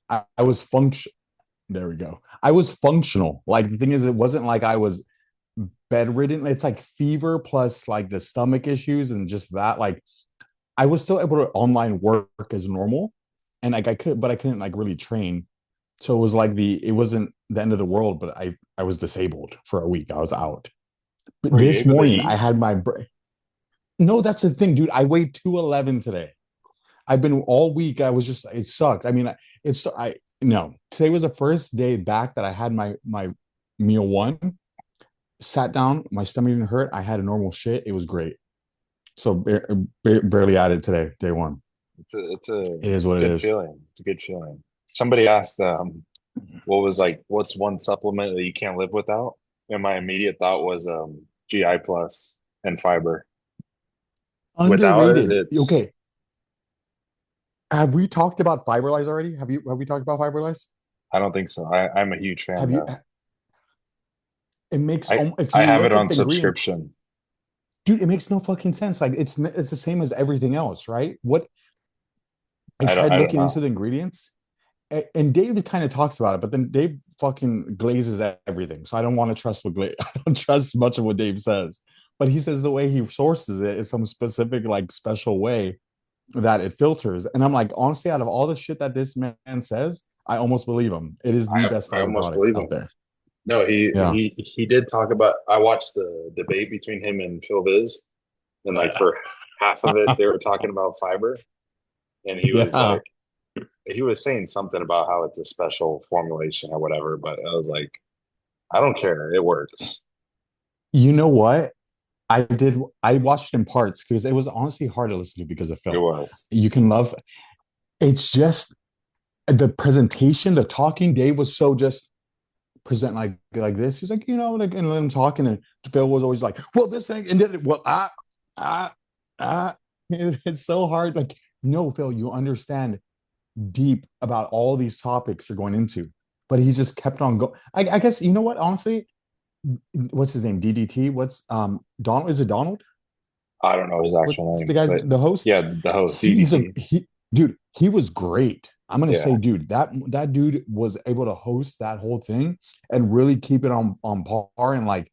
I was function. There we go. I was functional. Like the thing is, it wasn't like I was bedridden. It's like fever plus like the stomach issues and just that. Like I was still able to online work as normal, and like I could, but I couldn't like really train. So it was like it wasn't the end of the world, but I was disabled for a week. I was out. But Were you this able to morning I eat? had no, that's the thing, dude. I weighed 211 today. I've been all week. I was just it sucked. I mean, it's I no. Today was the first day back that I had my meal one. Sat down, my stomach didn't hurt. I had a normal shit. It was great. So barely added today, day one. It's a It is what it good is. feeling. It's a good feeling. Somebody asked, what's one supplement that you can't live without? And my immediate thought was GI plus and fiber. Without it, Underrated. it's Okay, have we talked about fiber lice already? Have we talked about fiber lice? I don't think so. I'm a huge fan Have you? though. It makes I if I you have it look on at the ingredient, subscription. dude, it makes no fucking sense. Like it's the same as everything else, right? What I tried I don't looking into know. the ingredients, and Dave kind of talks about it, but then Dave fucking glazes everything. So I don't want to trust I don't trust much of what Dave says. But he says the way he sources it is some specific, like special way that it filters. And I'm like, honestly, out of all the shit that this man says, I almost believe him. It is the best I fiber almost product believe out him. there. No, Yeah. he did talk about. I watched the debate between him and Phil Viz, and like for half of it, they were talking about fiber, and Yeah. he was saying something about how it's a special formulation or whatever. But I was like, I don't care, it works. You know what? I watched in parts because it was honestly hard to listen to because of It Phil. was. You can love it's just the presentation, the talking. Dave was so just present like this. He's like, like and then talking, and Phil was always like, well, this thing, and then well, ah, ah. It's so hard. Like, no, Phil, you understand deep about all these topics you're going into. But he just kept on going. I guess you know what, honestly, what's his name? DDT. What's Donald? Is it Donald? I don't know his What's actual the name, guy's but the host? yeah, the host He's a DDT. he dude, he was great. I'm gonna Yeah, say, dude, that dude was able to host that whole thing and really keep it on par, and like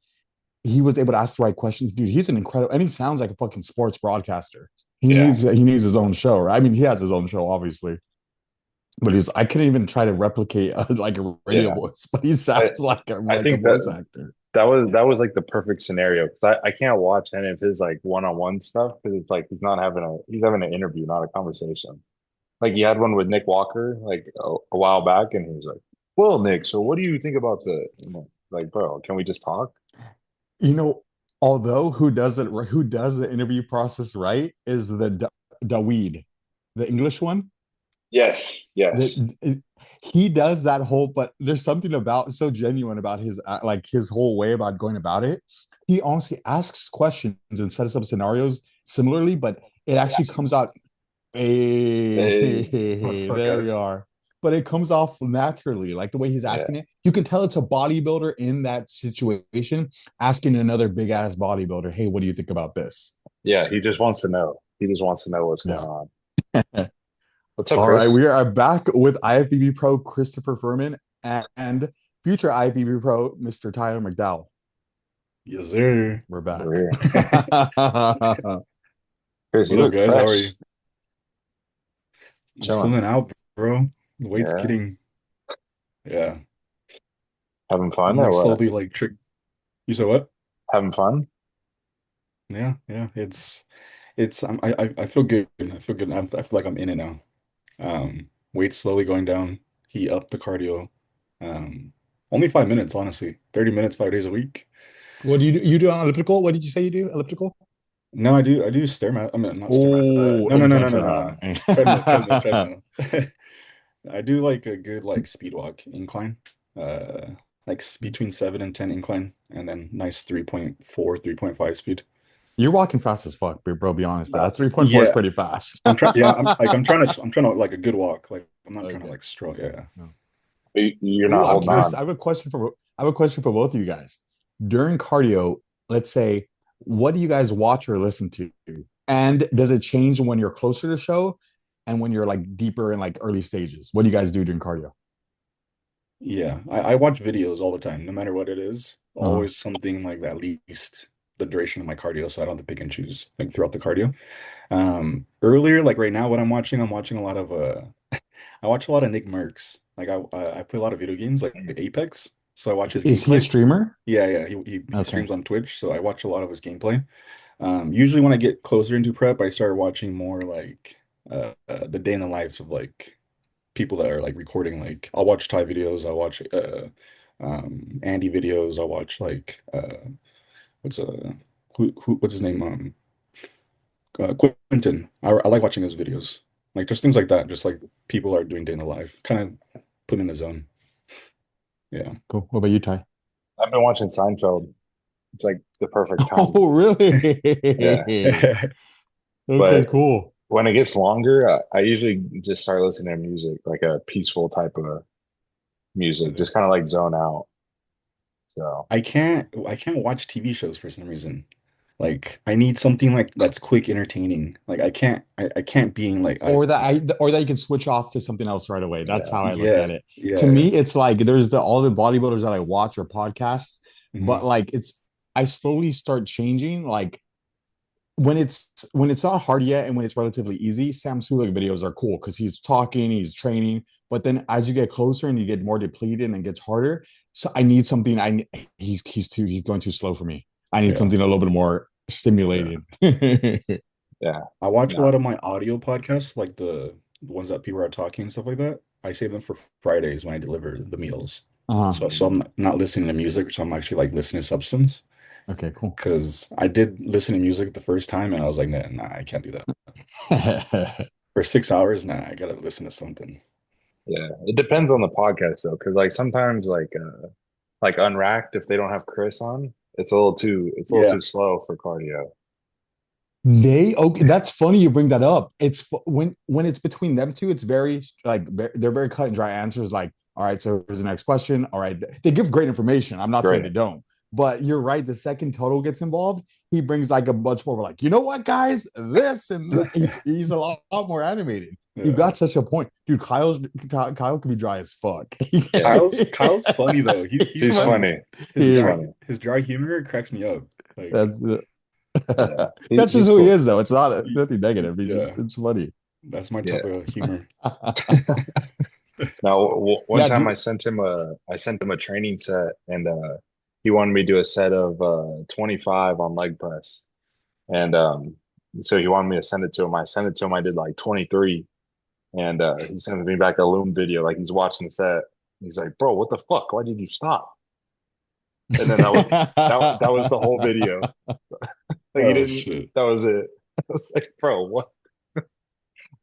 he was able to ask the right questions. Dude, he's an incredible, and he sounds like a fucking sports broadcaster. yeah. He needs his own show, right? I mean, he has his own show, obviously, but he's I couldn't even try to replicate like a radio Yeah. voice, but he I sounds I like a think voice actor. that was like the perfect scenario because I can't watch any of his like one-on-one stuff because it's like he's having an interview, not a conversation. Like you had one with Nick Walker like a while back, and he was like, "Well, Nick, so what do you think about the like, bro? Can we just talk?" You know, although who does the interview process right is the weed, the English one. Yes, yes, That he does that whole, but there's something about so genuine about his like his whole way about going about it. He honestly asks questions and sets up scenarios similarly, but it actually comes out. hey, what's Hey, up, there we guys? are. But it comes off naturally, like the way he's Yeah, asking it. You can tell it's a bodybuilder in that situation asking another big ass bodybuilder, "Hey, what do you think about this?" yeah. He just wants to know. He just wants to know what's going Yeah. on. What's up, All right, Chris? we are back with IFBB Pro Christopher Ferman and future IFBB Pro Mr. Tyler McDowell. Yes, sir. We're We're back. here. Chris, you What up, look guys? How are you? fresh. I'm still Chilling. in out, bro. The weight's Yeah. getting, yeah. Having fun I'm or like what? slowly like trick. You said what? Having fun? Yeah, yeah. I feel good. I feel good. I feel like I'm in it now. Weight's slowly going down. He upped the cardio. Only 5 minutes, honestly. 30 minutes, 5 days a week. What do you do? You do an elliptical? What did you say you do? Elliptical? No, I do stairmat. I mean, not stairmat. Oh, No, no, you no, no, can't no, say no, no. Treadmill, treadmill, that. treadmill. I do like a good like speed walk incline. Like between 7 and 10 incline, and then nice 3.4, 3.5 speed. You're walking fast as fuck, bro. Be honest. That Nuts. 3.4 is Yeah, pretty fast. I'm trying. Yeah, I'm trying to like a good walk. Like I'm not trying to Okay. like stroll. Okay. Yeah. No. You're Ooh, not I'm holding curious. on. I have a question for both of you guys. During cardio, let's say, what do you guys watch or listen to? And does it change when you're closer to show? and when you're like deeper in like early stages? What do you guys do during cardio? Yeah, I watch videos all the time, no matter what it is. Uh-huh. Always something like at least the duration of my cardio, so I don't have to pick and choose like throughout the cardio. Earlier, like right now, what I'm watching a lot of I watch a lot of Nick Merckx. Like I play a lot of video games like Apex, so I watch his Is he a gameplay. streamer? Yeah, yeah, he Okay. streams on Twitch, so I watch a lot of his gameplay. Usually when I get closer into prep, I start watching more like the day in the lives of like people that are like recording. Like I'll watch Thai videos, I'll watch Andy videos, I'll watch like what's what's his name? Quentin. I like watching his videos. Like just things like that. Just like people are doing day in the life. Kind of put me in the zone. Yeah. Cool. What about you, Ty? I've been watching Seinfeld. It's like the perfect time. Oh, Yeah. really? Okay, But cool. when it gets longer, I usually just start listening to music, like a peaceful type of music, just kind of like zone out. So I can't watch TV shows for some reason. Like I need something like that's quick, entertaining. Like I can't be in like I Or that you can switch off to something else right away. That's yeah, how I look yeah, at it. To yeah, me, it's like there's the all the bodybuilders that I watch or podcasts, hmm but like it's I slowly start changing. Like when it's not hard yet and when it's relatively easy, Sam Sulek videos are cool because he's talking, he's training. But then as you get closer and you get more depleted and it gets harder, so I need something. He's going too slow for me. I need yeah, something a little bit more yeah. stimulating. yeah, I watch a no, lot of my audio podcasts, like the ones that people are talking and stuff like that. I save them for Fridays when I deliver the meals. Uh-huh. So I'm not listening to music, so I'm actually like listening to substance. Okay, cool. Because I did listen to music the first time and I was like, nah, I can't do that. For 6 hours, nah, I gotta listen to something. yeah. It depends on the podcast though, because like sometimes like Unwrapped, if they don't have Chris on, it's a little Yeah. too slow for cardio. They okay. That's funny you bring that up. When it's between them two, it's very like they're very cut and dry answers. Like, all right, so here's the next question. All right, they give great information. I'm not saying Great. they don't, but you're right. The second Toto gets involved, he brings like a much more like, you know what, guys, this and that. He's a lot more animated. You Yeah. got such a point, dude. Kyle can be dry as fuck. Yeah, Kyle's funny though. He's he's funny. funny. His He's Yeah, dry funny. his dry humor cracks me up. Like that's Yeah, that's just he's who he cool. is, though. It's not he- nothing negative. He just yeah, it's funny. that's my type Yeah. of humor. Now, one Yeah, time dude. I sent him a training set, and he wanted me to do a set of 25 on leg press, and so he wanted me to send it to him. I sent it to him. I did like 23, and he sends me back a Loom video, like he's watching the set. He's like, "Bro, what the fuck? Why did you stop?" And then that was the whole video. Like he Oh didn't. shit. That was it. I was like, "Bro, what?" I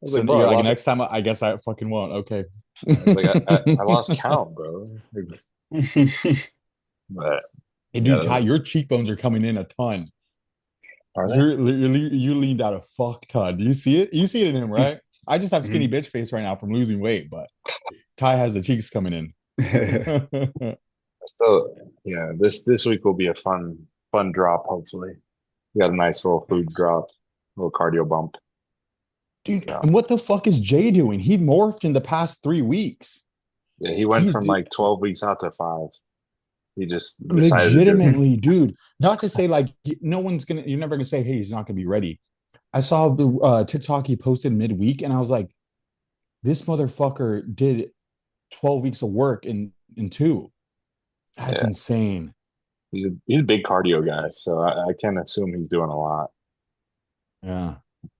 was So like, "Bro, you're like, next time I guess I fucking won't. Okay. I was like, I lost count, bro." Like, but Hey, dude, yeah, Ty, your cheekbones are coming in a ton. are they? You leaned out a fuck ton. Do you see it? You see it in him, right? I just have skinny Mhm. bitch face right now from losing weight, but Ty has the cheeks coming in. So yeah, this week will be a fun drop. Hopefully, we got a nice little food Nice. drop, little cardio bump. Dude, So and what the fuck is Jay doing? He morphed in the past 3 weeks. yeah, he went He's from like 12 weeks out to 5. He just decided to do it. legitimately, dude. Not to say like no one's gonna, you're never gonna say, hey, he's not gonna be ready. I saw the TikTok he posted midweek, and I was like, this motherfucker did 12 weeks of work in two. That's Yeah, insane. he's a big cardio guy, so I can assume he's doing a lot. Yeah.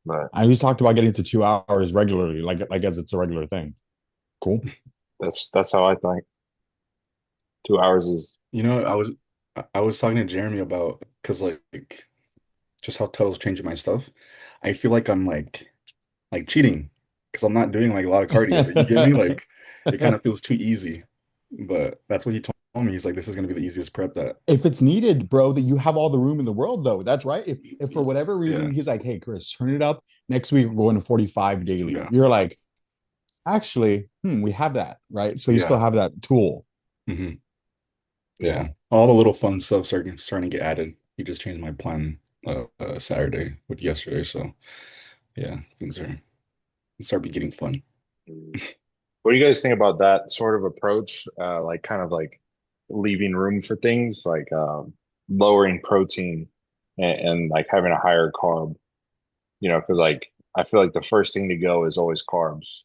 But I always talked about getting to 2 hours regularly, like as it's a regular thing. Cool. that's how I think. 2 hours is You know, I was talking to Jeremy about because like just how Tuttle's changing my stuff. I feel like I'm like cheating because I'm not doing like a lot of cardio. You get me? Like it kind of feels too easy. But that's what he told me. He's like, this is gonna be the easiest prep that If it's needed, bro, that you have all the room in the world, though. That's right. If for whatever reason yeah, he's like, hey, Chris, turn it up. Next week we're going to 45 daily. yeah, You're like, actually, we have that, right? So you still yeah. have that tool. hmm yeah. Yeah. All the little fun stuff starting to get added. He just changed my plan Saturday with yesterday. So yeah, things are. start be getting fun. Mm. What do you guys think about that sort of approach? Like kind of like leaving room for things like lowering protein and like having a higher carb, because like I feel like the first thing to go is always carbs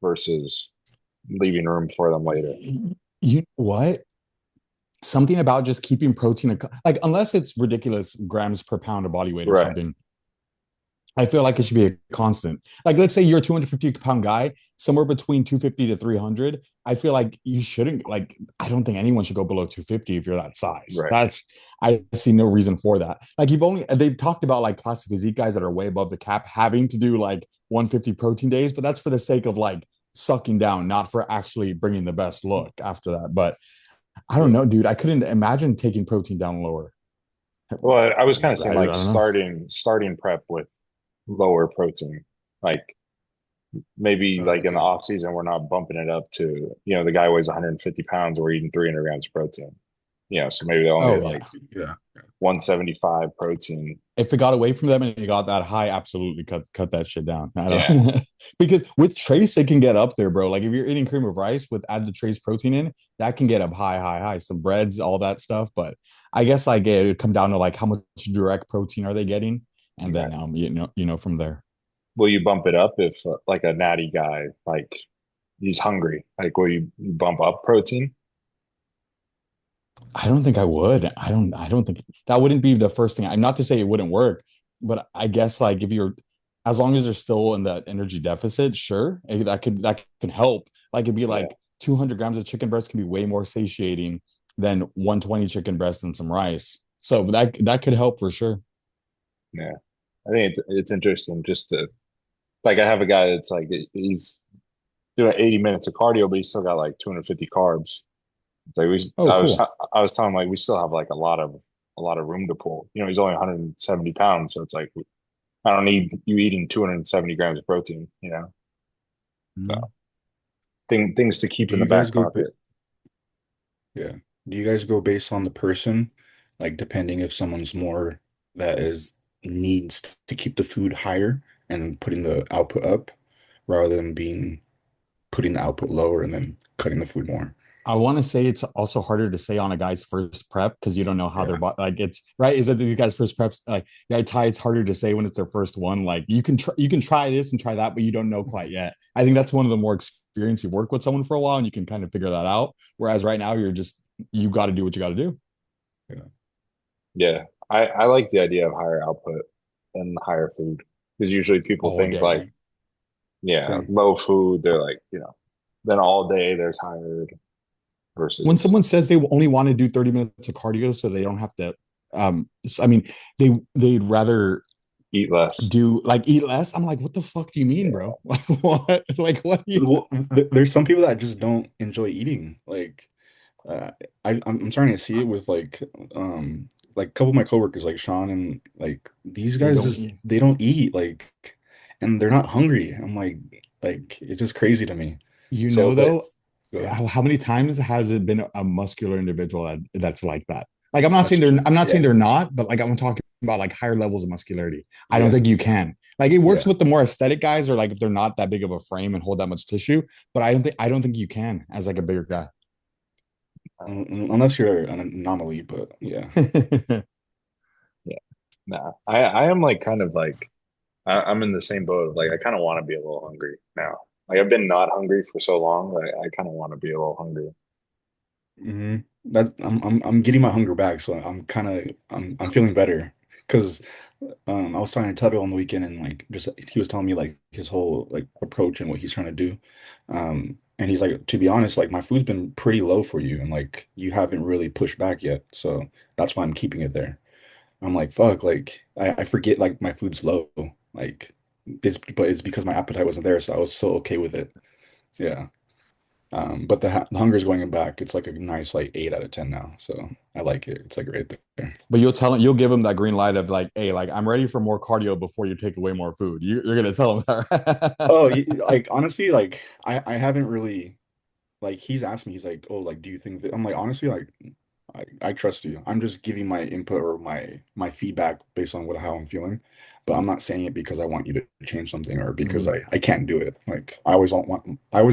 versus leaving room for them later. You know what? Something about just keeping protein, like unless it's ridiculous grams per pound of body weight or Right. something, I feel like it should be a constant. Like, let's say you're a 250-pound guy, somewhere between 250 to 300. I feel like you shouldn't, like, I don't think anyone should go below 250 if you're that size. Right. I see no reason for that. Like, they've talked about like classic physique guys that are way above the cap having to do like 150 protein days, but that's for the sake of like sucking down, not for actually bringing the best look after that. But I don't Yeah. know, dude. I couldn't imagine taking protein down lower. Well, I was kind of saying I like don't know. starting prep with lower protein. Like maybe Oh, like in the okay. off season, we're not bumping it up to, the guy weighs 150 pounds, we're eating 300 grams of protein. So maybe they'll only Oh hit yeah. like Yeah. 175 protein. If it got away from them and it got that high, absolutely cut that shit down. I Yeah. don't because with trace it can get up there, bro. Like if you're eating cream of rice with add the trace protein in, that can get up high, high, high. Some breads, all that stuff. But I guess like it would come down to like how much direct protein are they getting, and then Right. from there. Will you bump it up if like a natty guy, like he's hungry? Like will you bump up protein? I don't think I would. I don't think that wouldn't be the first thing. I'm not to say it wouldn't work, but I guess like if you're as long as they're still in that energy deficit, sure. That can help. Like it'd be Yeah. like 200 grams of chicken breast can be way more satiating than 120 chicken breast and some rice. So that could help for sure. Yeah. I think it's interesting just to like I have a guy that's like he's doing 80 minutes of cardio, but he's still got like 250 carbs. Like Oh, cool. I was telling him like we still have like a lot of room to pull. He's only 170 pounds, so it's like I don't need you eating 270 grams of protein. Mhm. So things to keep Do in the you guys back go? pocket. Yeah. Do you guys go based on the person? Like depending if someone's more that is needs to keep the food higher and putting the output up rather than being putting the output lower and then cutting the food more. I want to say it's also harder to say on a guy's first prep because you don't know how their Yeah. body like it's right. Is that these guys' first preps like yeah, Ty, it's harder to say when it's their first one. Like you can try this and try that, but you don't know quite yet. I think that's one of the more experience you work with someone for a while and you can kind of figure that out. Whereas right now you got to do what you got to do. Yeah. Yeah, I like the idea of higher output and higher food because usually people All think like day. yeah, Same. low food. They're like then all day they're tired When versus someone says they only want to do 30 minutes of cardio so they don't have to I mean they'd rather eat less. do like eat less. I'm like, what the fuck do you mean, Yeah, bro? Like what? Like what do you Well, there's some people that just don't enjoy eating. Uh, I'm starting to see it with like a couple of my coworkers, like Sean and like these they guys don't just eat. they don't eat and they're not hungry. I'm like it's just crazy to me. You So, know, but though, go ahead. how many times has it been a muscular individual that's like that? Like, I'm not That's saying true. I'm not yeah, saying they're not, but like I'm talking about like higher levels of muscularity. I don't Yeah, think you can. Like, it works yeah. with the more aesthetic guys, or like if they're not that big of a frame and hold that much tissue. But I don't think you can as like a bigger guy. Unless you're an anomaly, but yeah. yeah. Nah, I am like kind of like I'm in the same boat of like I kind of want to be a little hungry now. Like I've been not hungry for so long, I kind of want to be a little hungry. hmm That's I'm getting my hunger back, so I'm feeling better. Because I was talking to Tubby on the weekend and like just he was telling me like his whole like approach and what he's trying to do. And he's like, to be honest, like my food's been pretty low for you and like you haven't really pushed back yet. So that's why I'm keeping it there. I'm like, fuck, like I forget like my food's low. Like it's because my appetite wasn't there, so I was so okay with it. Yeah. But the hunger is going back. It's like a nice like 8 out of 10 now. So I like it. It's like right there. But you'll give him that green light of like, hey, like I'm ready for more cardio before you take away more food. You're gonna tell him that. Oh, like honestly, like I haven't really like he's asked me, he's like, oh, like do you think that I'm like honestly, like I trust you. I'm just giving my input or my feedback based on how I'm feeling, but I'm not saying it because I want you to change something or because Mhm. I can't do it. Like I always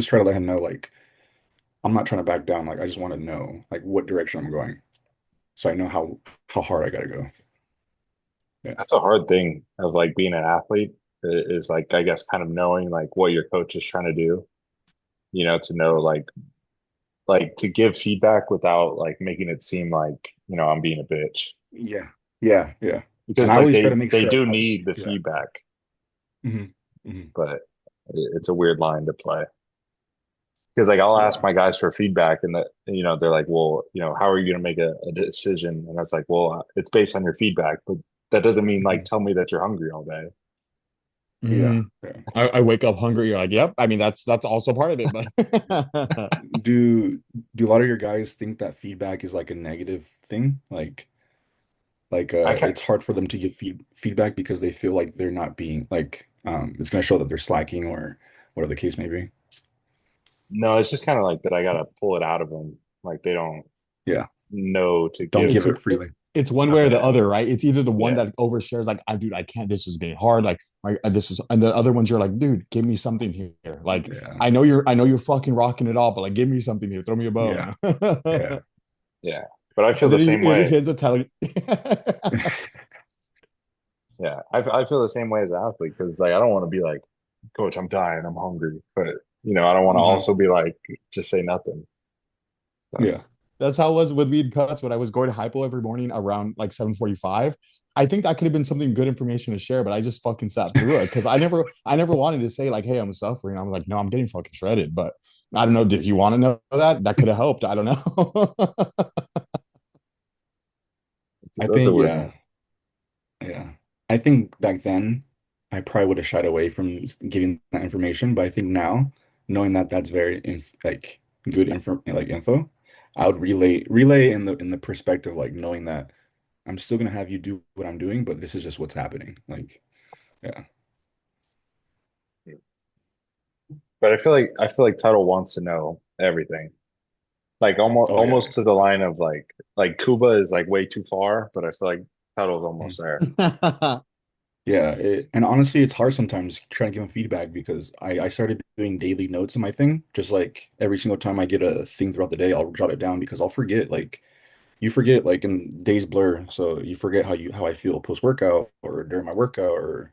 try to let him know like I'm not trying to back down. Like I just want to know like what direction I'm going, so I know how hard I gotta go. Yeah. That's a hard thing of like being an athlete is like I guess kind of knowing like what your coach is trying to do, to know like to give feedback without like making it seem like, I'm being a bitch. Yeah. Yeah. Yeah. And Because I like always try to they make they sure do I need the yeah. feedback, Hmm. Hmm. but it's a weird line to play. Because like I'll ask Yeah. my guys for feedback and that they're like, well, how are you going to make a decision? And I was like, well, it's based on your feedback, but that doesn't mean like Hmm. tell me that you're hungry all day. Yeah. Mhm. Yeah. I wake up hungry. You're like, yep. I mean, that's also part of it, but Do do a lot of your guys think that feedback is like a negative thing? I can It's hard for them to give feedback because they feel like they're not being like it's gonna show that they're slacking or whatever the case may be. No, it's just kind of like that. I gotta pull it out of them. Like they don't Yeah. know to Don't give it's give their. it freely. it's one way or the Yeah, other, right? It's either the one yeah, that overshares, like, I dude, I can't. This is getting hard. Like, this is, and the other ones you're like, dude, give me something here. Like, Yeah. I know you're fucking rocking it all, but like, give me something here. Throw me a Yeah. bone. Yeah. yeah. But I feel And the then same he way. ends up telling. Yeah, I feel the same way as an athlete because like I don't want to be like, Coach, I'm dying, I'm hungry, but I don't want to Hmm. also be like, just say nothing. So, Yeah. That's how it was with me and cuts when I was going to hypo every morning around like 7:45. I think that could have been something good information to share, but I just fucking sat through it because I never wanted to say like, hey, I'm suffering. I was like, no, I'm getting fucking shredded. But I don't know. Did he want to know that? That could have helped. I don't know. I that's a think weird one. yeah. Yeah. I think back then I probably would have shied away from giving that information, but I think now, knowing that that's very like good info, I would relay in the perspective like knowing that I'm still gonna have you do what I'm doing, but this is just what's happening. Like, yeah. But I feel like Tuttle wants to know everything. Like almost Oh yeah. almost to the line of like Cuba is like way too far, but I feel like Tuttle's almost Mhm. there. Yeah, and honestly, it's hard sometimes trying to give them feedback because I started doing daily notes in my thing. Just like every single time I get a thing throughout the day, I'll jot it down because I'll forget. Like you forget, like in days blur, so you forget how I feel post workout or during my workout or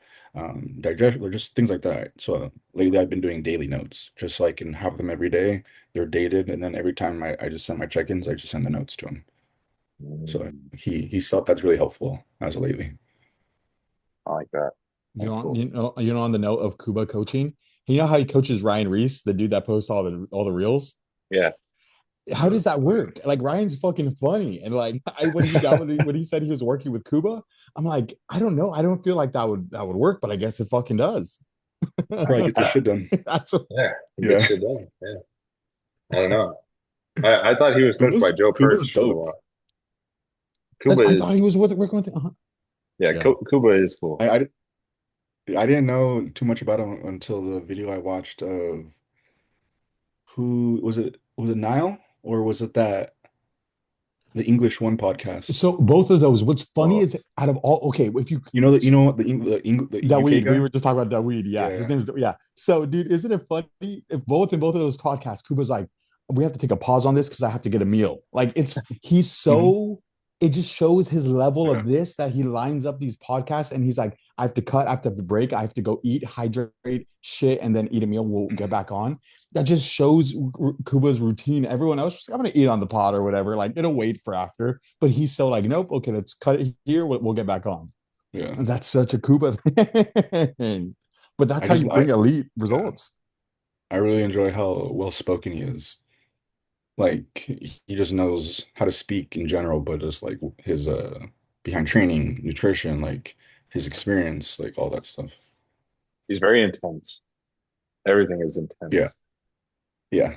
digestion or just things like that. So lately, I've been doing daily notes just so I can have them every day. They're dated, and then every time I just send my check-ins, I just send the notes to him. So Mm, he's thought that's really helpful as of lately. I like that. You That's know, cool. on the note of Kuba coaching, you know how he coaches Ryan Reese, the dude that posts all the reels. Yeah. How does that work? Like Ryan's fucking funny, and like when he got when he said he was working with Kuba, I'm like, I don't know, I don't feel like that would work, but I guess it fucking does. Probably gets his I, shit done. That's what, yeah, it gets Yeah. shit done. Yeah. I don't know. I thought he was coached by Joe Kuba's Perch for the dope. while. Cuba I is thought he was working with. yeah, Yeah. Cuba is cool. I, I I didn't know too much about him until the video I watched of who was it? Was it Nile or was it that the English One podcast? So both of those. What's funny Oh, is out of all, okay, if you You know what the UK Daweed, we guy? were just talking about Daweed. Yeah, his Yeah. name is, yeah. So, dude, isn't it funny if both of those podcasts, Kuba's like, we have to take a pause on this because I have to get a meal. Like, he's Hmm. so, it just shows his level of Yeah. this that he lines up these podcasts and he's like, I have to cut, I have to break, I have to go eat, hydrate, shit, and then eat a meal. We'll get Hmm. back on. That just shows Kuba's routine. Everyone else just, I'm gonna eat on the pod or whatever. Like, it'll wait for after. But he's so like, nope, okay, let's cut it here. We'll get back on. Yeah. That's such a Cuba thing. But that's I how just you bring elite yeah. results. I really enjoy how well spoken he is. Like he just knows how to speak in general, but just like his behind training, nutrition, like his experience, like all that stuff. he's very intense. Everything is Yeah. intense, Yeah.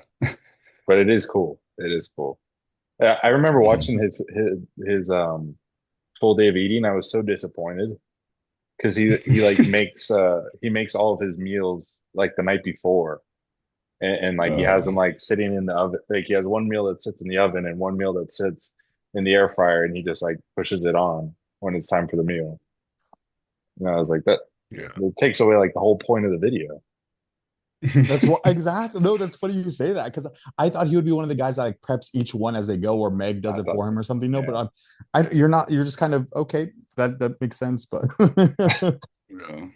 but it is cool. It is cool. I remember watching Mhm. his full day of eating. I was so disappointed because he like makes all of his meals like the night before, and like he has them Uh, like sitting in the oven. Like he has one meal that sits in the oven and one meal that sits in the air fryer and he just like pushes it on when it's time for the meal. And I was like, that Yeah. it takes away like the whole point of the video. That's what exactly. No, that's funny you say that because I thought he would be one of the guys that like preps each one as they go, or Meg does I it thought for so. him or something. No, Yeah. but you're not. You're just kind of okay. That makes sense, but Yeah.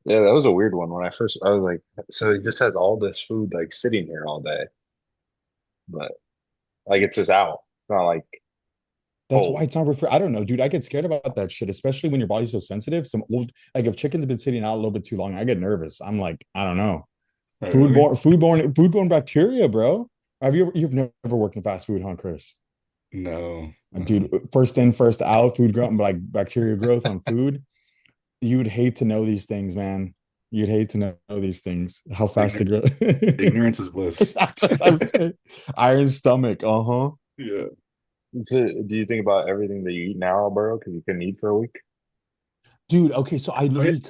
Yeah, that was a weird one. When I was like, so he just has all this food like sitting here all day, but like it's just out. It's not like that's why cold. it's not refer. I don't know, dude. I get scared about that shit, especially when your body's so sensitive. Some old like if chicken's been sitting out a little bit too long, I get nervous. I'm like, I don't know. Oh, really? Foodborne bacteria, bro. You've never worked in fast food, huh, Chris? No, no. Dude, first in, first out, food growth, like bacteria growth on food. You would hate to know these things, man. You'd hate to know these things. How fast they Ign grow. Ignorance is bliss. That's what I'm saying. Iron stomach. Uh-huh. Yeah. So, do you think about everything that you eat now, Alberto? Because you couldn't eat for a week? Dude, okay. So I Oh, yeah. literally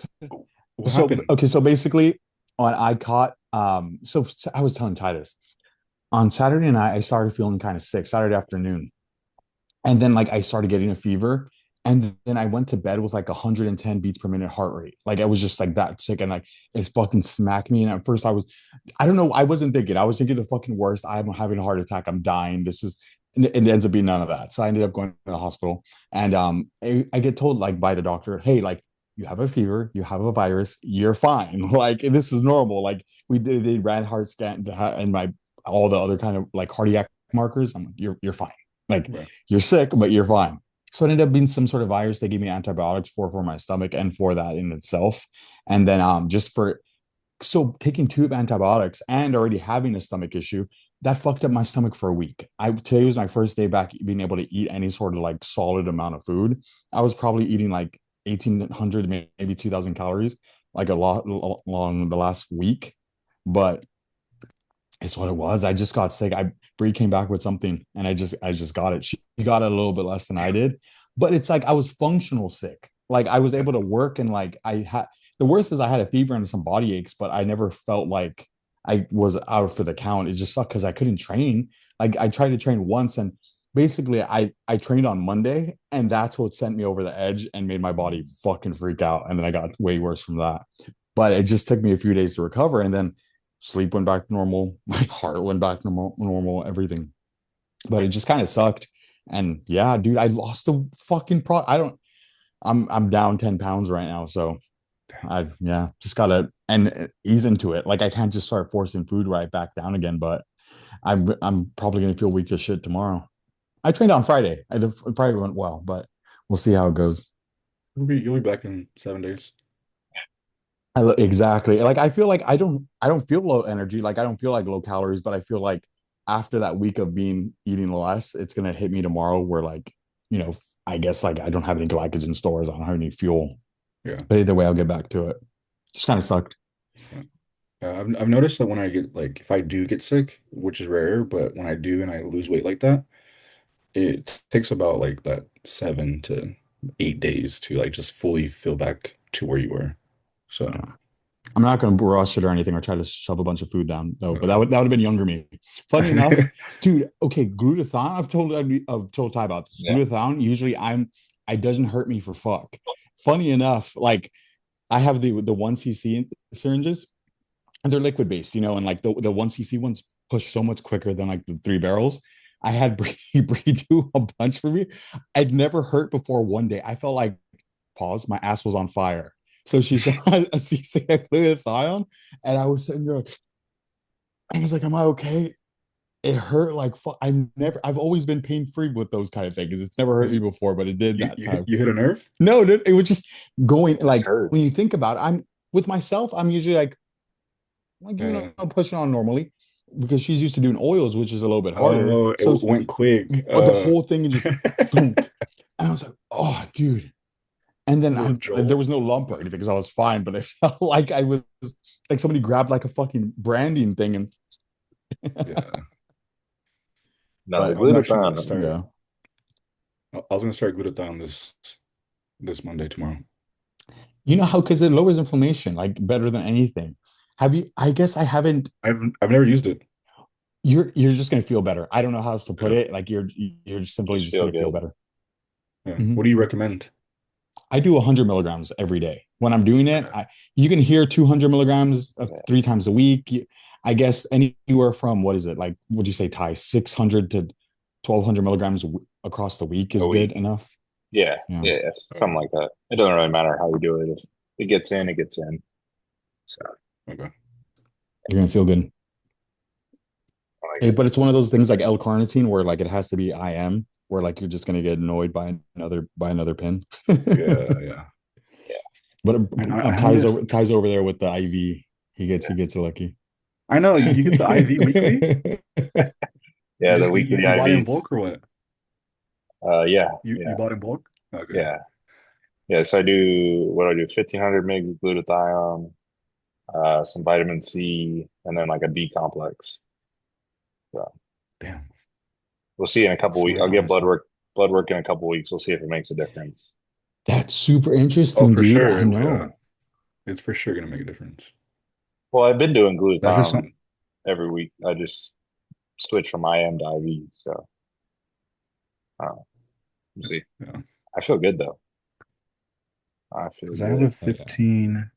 What happened? so basically on I caught so I was telling Ty this. On Saturday night, I started feeling kind of sick, Saturday afternoon. And then like I started getting a fever. And then I went to bed with like 110 beats per minute heart rate. Like I was just like that sick and like it fucking smacked me. And at first I don't know, I wasn't thinking. I was thinking the fucking worst. I'm having a heart attack. I'm dying. This is and it ends up being none of that. So I ended up going to the hospital. And I get told like by the doctor, hey, like you have a fever, you have a virus, you're fine. Like this is normal. Like they ran heart scan and my all the other kind of like cardiac markers. I'm like, you're fine. Like Right. you're sick, but you're fine. So it ended up being some sort of virus. They gave me antibiotics for my stomach and for that in itself. And then just for so taking two antibiotics and already having a stomach issue, that fucked up my stomach for a week. Today was my first day back being able to eat any sort of like solid amount of food. I was probably eating like 1,800, maybe 2,000 calories, like a lot along the last week. But it's what it was. I just got sick. Bree came back with something and I just got it. She got it a little bit less than I Damn. did. But it's like I was functional sick. Like I was able to work and like I had the worst is I had a fever and some body aches, but I never felt like I was out for the count. It just sucked because I couldn't train. Like I tried to train once and basically I trained on Monday and that's what sent me over the edge and made my body fucking freak out. And then I got way worse from that. But it just took me a few days to recover. And then sleep went back to normal, my heart went back to normal, everything. But it just kind of sucked. And yeah, dude, I lost the fucking pro. I don't. I'm down 10 pounds right now, so I yeah just gotta and ease into it. Like I can't just start forcing food right back down again. But I'm probably gonna feel weak as shit tomorrow. I trained on Friday. It probably went well, but we'll see how it goes. You'll be back in 7 days. Exactly. Like I feel like I don't feel low energy. Like I don't feel like low calories, but I feel like after that week of being eating less, it's gonna hit me tomorrow where like, you know, I guess like I don't have any glycogen stores, I don't have any fuel. Yeah. But either way, I'll get back to it. Just kind of sucked. Yeah. I've noticed that when I get like if I do get sick, which is rare, but when I do and I lose weight like that, it takes about like that 7 to 8 days to like just fully feel back to where you were. So, Yeah. I'm not gonna rush it or anything or try to shove a bunch of food down though, but uh, that would have been younger me. Funny enough, dude. Okay, glutathione. I've told Ty about this. Yeah. Glutathione. Usually, it doesn't hurt me for fuck. Funny enough, like I have the 1 cc syringes and they're liquid based, and like the 1 cc ones push so much quicker than like the 3 barrels. I had Bree do a bunch for me. I'd never hurt before one day. I felt like pause, my ass was on fire. So she said, she said, glutathione, and I was sitting there, I was like, am I okay? It hurt like fuck. I've always been pain free with those kind of things. It's never hurt me you before, but it did that you time. you hit a nerve? No, it was just going This like when you hurts. think about it, I'm with myself, I'm usually like Yeah. pushing on normally because she's used to doing oils, which is a little bit harder. Oh, it So, went quick. but the whole thing just boom. And I was like, oh, dude. And then Little there jolt. was no lump or anything because I was fine, but it felt like I was like somebody grabbed like a fucking branding thing and Yeah. No, the but I'm actually gonna glutathione. start. yeah. I was gonna start glutathione this Monday tomorrow. You know how because it lowers inflammation like better than anything. Have you I guess I haven't I've never used it. you're just gonna feel better. I don't know how else to put Yeah. it. Like you're simply Just just feel gonna feel good. better. Yeah. Mhm. What do you recommend? I do 100 milligrams every day. When I'm doing it, Okay. you can hear 200 milligrams of Yeah. 3 times a week. I guess anywhere from what is it like? Would you say, Ty? 600 to 1,200 milligrams across the week A is good week. enough. Yeah. Yeah, Yeah. Yeah. Okay. Something like that. It doesn't really matter how you do it. If it gets in, it gets in. So Okay. you're gonna feel good. I like Hey, it. but it's one of those things like L-carnitine where like it has to be IM, where like you're just gonna get annoyed by another pin. Yeah, yeah. Yeah. But And I Ty's over haven't. Ty's over there with the IV. He gets lucky. I know you get the IV weekly. You Yeah. The just weekly you buy it in IVs. bulk or what? Yeah. You Yeah. bought in bulk? Okay. Yeah. Yeah. So I do what do I do? 1,500 mg of glutathione, some vitamin C, and then like a B complex. So Damn. we'll see in a couple weeks. Smart, I'll get honestly. blood work in a couple weeks. We'll see if it makes a difference. That's super Oh, interesting, for dude. I sure. Yeah. know. It's for sure gonna make a difference. Well, I've been doing That's just glutathione something. every week. I just switched from IM to IV. So we'll see. Yeah. I feel good though. I feel Because I have a good. Oh, yeah. 15,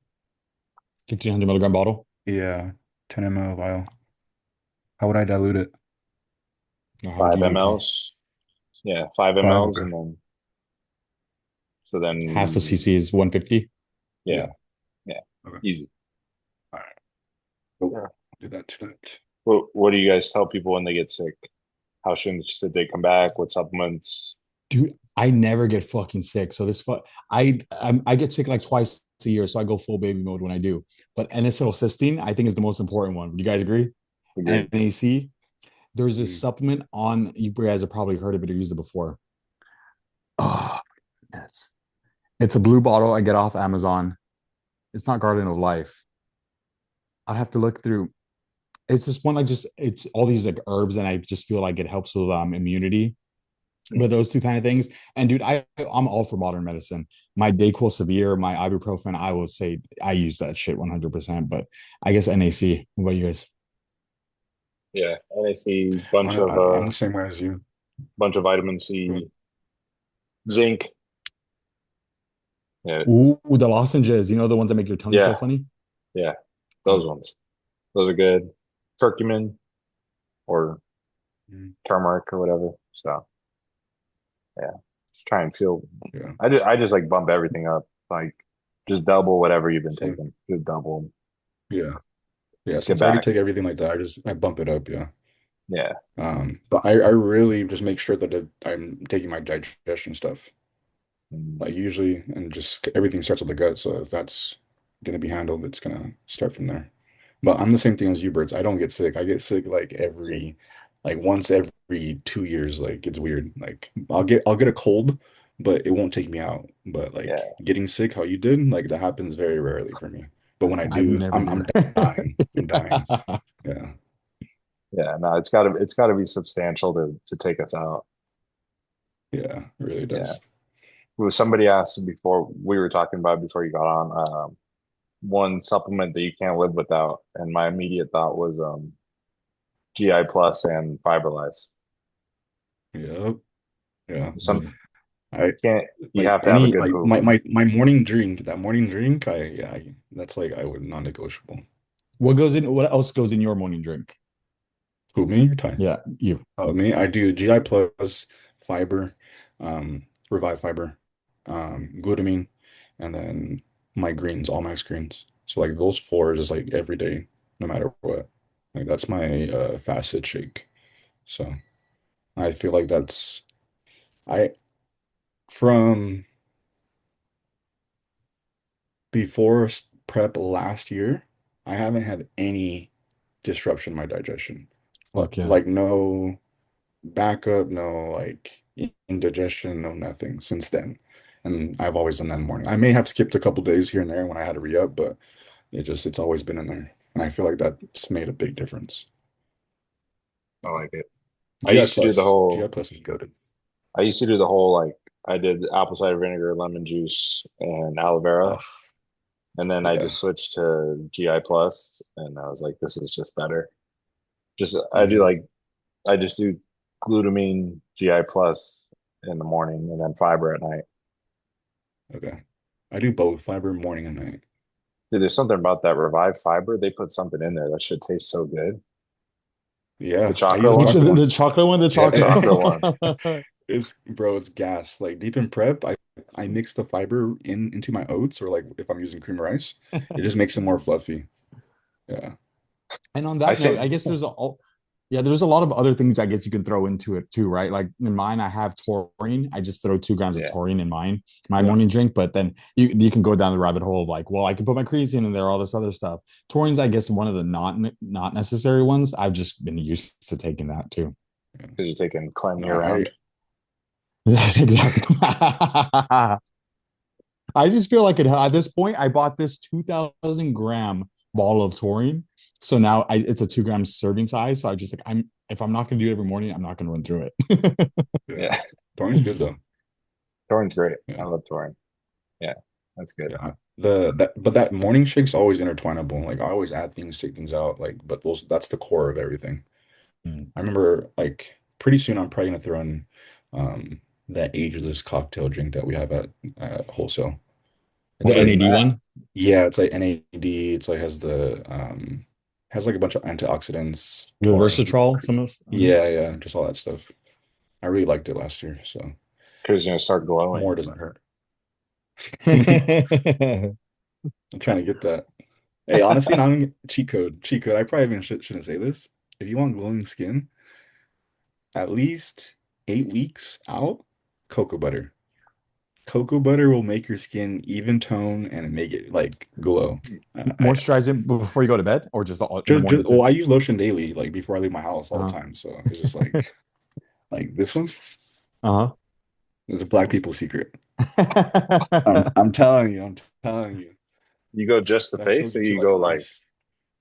1,500 milligram bottle. yeah, 10 ml vial. How would I dilute it? Or how would Five you do it, Ty? mLs. Yeah, five Five? mLs, Okay. and then so Half a then cc is 150. yeah, Yeah. yeah, Okay. easy. All right. Cool. Yeah. Do that tonight. What do you guys tell people when they get sick? How soon should they come back? What supplements? Dude, I never get fucking sick. So I get sick like twice a year, so I go full baby mode when I do. But N-acetylcysteine, I think, is the most important one. Would you guys agree? Agreed. NAC. There's this Mm. supplement on, you guys have probably heard of it or used it before. Oh, yes. It's a blue bottle I get off Amazon. It's not Garden of Life. I'd have to look through. It's just one, like, just it's all these like herbs, and I just feel like it helps with immunity. But those two kind of things. And dude, I'm all for modern medicine. My Dayquil Severe, my ibuprofen, I will say I use that shit 100%. But I guess NAC. What about you guys? Yeah, NAC, I'm the same way as you. bunch of vitamin Good. C, zinc. Yeah, Ooh, the lozenges, the ones that make your tongue feel yeah, funny? yeah. Yeah. Those ones. Those are good. Curcumin or Mm. turmeric or whatever. So yeah, just try and feel. Yeah. I just like bump everything up. Like just double whatever you've been Same. taking. Just double. Yeah. Yeah. Get Since I already back. take everything like that, I bump it up. Yeah. Yeah. But I really just make sure that I'm taking my digestion stuff. Mm. Like usually, and just everything starts with the gut. So if that's gonna be handled, it's gonna start from there. But I'm the same thing as you, Birds. I don't get sick. I get sick So, like once every 2 years. Like it's weird. Like I'll get a cold, but it won't take me out. But like yeah. getting sick, how you did, like that happens very rarely for me. But when I I've do, never, I'm dude. dying. I'm dying. Yeah. Yeah. No, it's gotta be substantial to take us out. Yeah, it really Yeah. does. Well, somebody asked before we were talking about before you got on, one supplement that you can't live without, and my immediate thought was GI Plus and Fiberlize. Yep. Yeah. Some I can't you like have to have a any good like poop. my morning drink, that morning drink, that's like I would non-negotiable. What else goes in your morning drink? Who, me or Ty? Yeah, you. Oh, me, I do GI plus fiber, revive fiber, glutamine, and then my greens, all max greens. So like those four is just like every day, no matter what. Like that's my fasted shake. So I feel like I from before prep last year, I haven't had any disruption in my digestion. Fuck yeah. Like no backup, no like indigestion, no nothing since then. And I've always done that in the morning. I may have skipped a couple days here and there when I had to re-up, but it's always been in there. And I feel like that's made a big difference. I like it. I GI used to do the plus, GI whole plus is goaded. I used to do the whole like I did apple cider vinegar, lemon juice, and aloe vera, Oh, and then I yeah. just switched to GI Plus, and I was like, this is just better. Just Oh yeah. I just do glutamine GI plus in the morning and then fiber at night. Okay. I do both fiber morning and night. Dude, there's something about that revived fiber. They put something in there that should taste so good. The Yeah, I use chocolate the Which one, chocolate one. the chocolate one, the the Yeah. chocolate one. chocolate. It's bro, it's gas. Like deep in prep, I mix the fiber into my oats or like if I'm using cream of rice, it just makes it more fluffy. Yeah. And on I that note, say, I guess yeah, there's a lot of other things I guess you can throw into it too, right? Like in mine, I have taurine. I just throw 2 grams of yeah, taurine in my Yeah. morning drink. But then you can go down the rabbit hole of like, well, I can put my creatine in there, all this other stuff. Taurine's, I guess, one of the not necessary ones. I've just been used to taking that too. Yeah. because you're taking clean No, year round. That's exactly. I just feel like at this point, I bought this 2,000 gram ball of taurine. So now it's a 2 gram serving size. So I just like, if I'm not going to do it every morning, I'm not going to run through it. Yeah. Yeah, Taurine's good though. taurine's great. I Yeah. love taurine. Yeah, that's good. Yeah. That morning shake's always intertwinable. Like I always add things, take things out. Like, but that's the core of everything. Mm. I remember like pretty soon I'm probably gonna throw in that ageless cocktail drink that we have at wholesale. The It's What is like NAD that? one, yeah, it's like NAD. It's like has like a bunch of antioxidants, the taurine. Versatrol, some of those. Yeah, yeah, just all that stuff. I really liked it last year, so Because you're gonna start glowing. more doesn't hurt. I'm trying to get that. Hey, honestly, not even cheat code. Cheat code. I probably even shouldn't say this. If you want glowing skin, at least 8 weeks out, cocoa butter. Cocoa butter will make your skin even tone and make it like glow. I Moisturizing before you go to bed, or just in the morning just too. well, I use lotion daily, like before I leave my house all the Uh time. So it's just like this one huh. is a black people secret. Uh I'm telling you, You go just the that shit will face, or get you you like go like ice.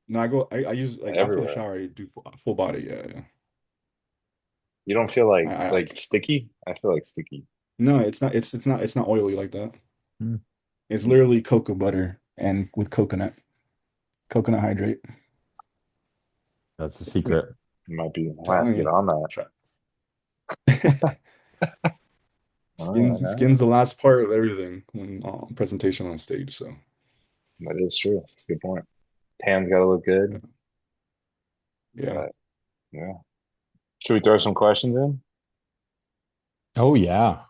No, I use like after the everywhere. shower, I do full body. Yeah, yeah. You don't feel I like like sticky? I feel like sticky. no, it's not oily like that. huh. It's literally cocoa butter and with coconut hydrate. That's the secret. Might be. I might have to Telling get you. on that. Try. Oh, Skin's no, the last part of everything when presentation on stage. So that is true. Good point. Tan's got to look yeah, good, yeah. but yeah. Should we throw some questions in? Oh yeah.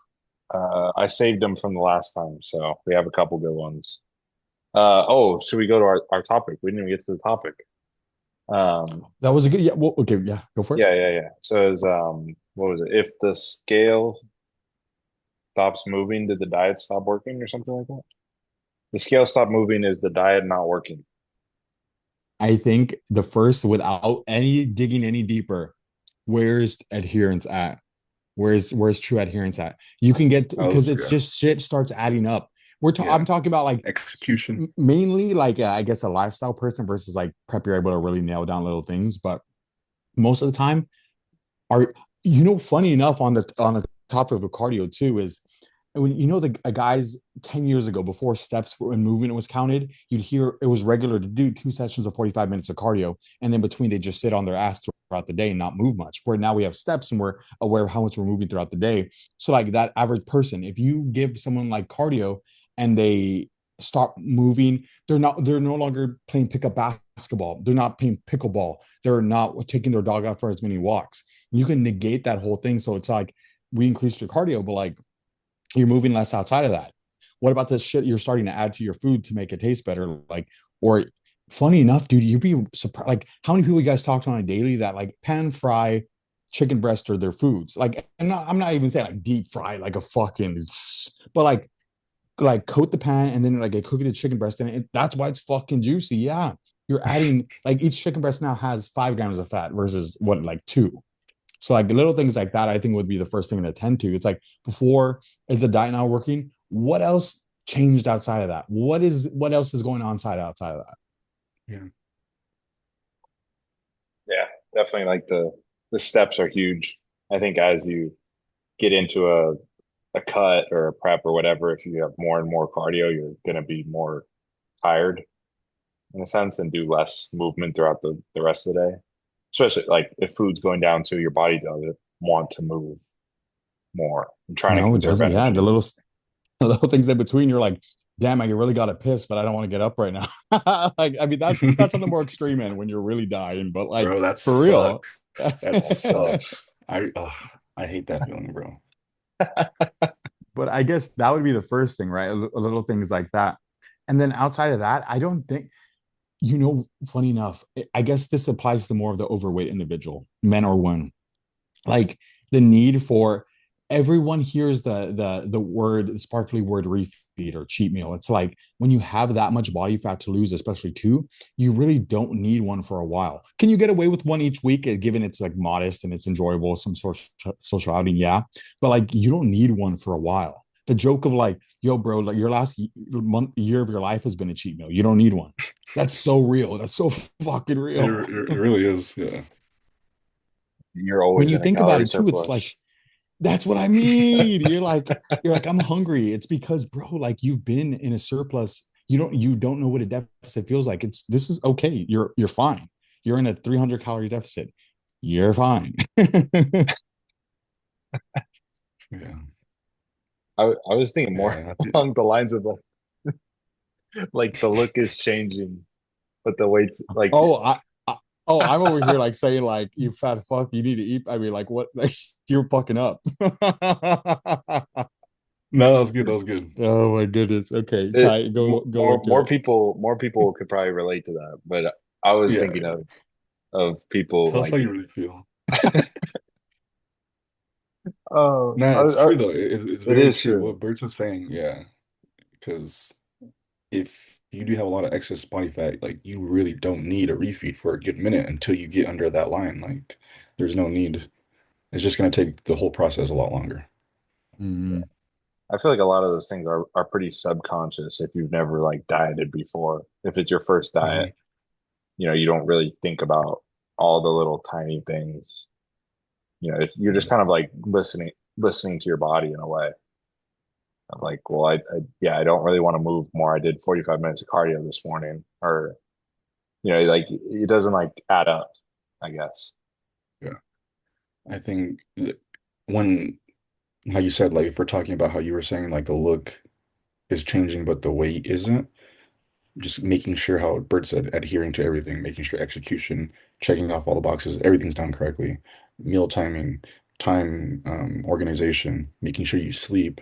I saved them from the last time, so we have a couple good ones. Should we go to our topic? We didn't even get to the topic. Um, That was a good. Yeah. Well, okay. Yeah. Go for it. yeah. So it's what was it? If the scale stops moving, did the diet stop working or something like that? The scale stopped moving, is the diet not working? I think the first, without any digging any deeper, where's adherence at? Where's true adherence at? You can get That because was it's yeah, just shit starts adding up. I'm yeah. talking about like Execution. mainly like I guess a lifestyle person versus like prep. You're able to really nail down little things, but most of the time, are funny enough on the topic of cardio too is when the guys 10 years ago before steps and movement was counted, you'd hear it was regular to do 2 sessions of 45 minutes of cardio, and then between they just sit on their ass throughout the day and not move much, where now we have steps and we're aware of how much we're moving throughout the day. So like that average person, if you give someone like cardio and they stop moving, they're no longer playing pickup basketball, they're not playing pickleball, they're not taking their dog out for as many walks. You can negate that whole thing. So it's like we increased your cardio, but like you're moving less outside of that. What about this shit you're starting to add to your food to make it taste better? Like, or funny enough, dude, you'd be surprised. Like, how many people you guys talk to on a daily that like pan fry chicken breast or their foods? Like, I'm not even saying like deep fry like a fucking, but like coat the pan and then like a cookie the chicken breast in it. That's why it's fucking juicy. Yeah, you're adding like each chicken breast now has 5 grams of fat versus what like two. So like little things like that, I think would be the first thing to attend to. It's like before, is the diet now working? What else changed outside of that? What else is going on outside of that? Yeah. Yeah, definitely like the steps are huge. I think as you get into a cut or a prep or whatever, if you have more and more cardio, you're gonna be more tired in a sense and do less movement throughout the rest of the day. especially like if food's going down to your body doesn't want to move more and trying to No, it conserve doesn't. Yeah, energy. the little things in between. You're like, damn, I really got to piss, but I don't want to get up right now. Like, I mean, that's on the more extreme end when you're really dying, but like Bro, that for real. sucks. That Oh, sucks. I hate that feeling, bro. But I guess that would be the first thing, right? Little things like that. And then outside of that, I don't think, funny enough, I guess this applies to more of the overweight individual, men or women. Like the need for everyone hears the sparkly word refeed or cheat meal. It's like when you have that much body fat to lose, especially two, you really don't need one for a while. Can you get away with one each week, given it's like modest and it's enjoyable, some social outing? Yeah, but like you don't need one for a while. The joke of like, yo, bro, like your last year of your life has been a cheat meal. You don't need one. That's so real. That's so fucking real. It really is. Yeah. you're When always you in a think about calorie it too, it's like, surplus. that's what I mean. You're like, I'm hungry. It's because, bro, like you've been in a surplus. You don't know what a deficit feels like. This is okay. You're fine. You're in a 300 calorie deficit. You're fine. Yeah. I was thinking more Yeah. along the lines of like the look is changing, but the weight's like Oh, I'm over here like saying like you fat fuck, you need to eat. I mean, like what? Like you're fucking up. No, that was good. That was good. Oh my goodness. Okay, it, Ty, go into more it. people could probably relate to that. But I was Yeah. thinking of people Tell us how like you really feel. oh, No, it's true though. It's it very is true. true. What Bert's was saying, yeah. Because if you do have a lot of excess body fat, like you really don't need a refeed for a good minute until you get under that line. Like there's no need. It's just gonna take the whole process a lot longer. Mhm. I feel like a lot of those things are pretty subconscious if you've never like dieted before. If it's your first diet, Hmm. you don't really think about all the little tiny things. If you're just Yeah. kind of like listening to your body in a way. I'm like, well, yeah, I don't really want to move more. I did 45 minutes of cardio this morning, or like it doesn't like add up, I guess. Yeah. I think when how you said like if we're talking about how you were saying like the look is changing but the weight isn't, just making sure how Bert said, adhering to everything, making sure execution, checking off all the boxes, everything's done correctly, meal timing, time organization, making sure you sleep.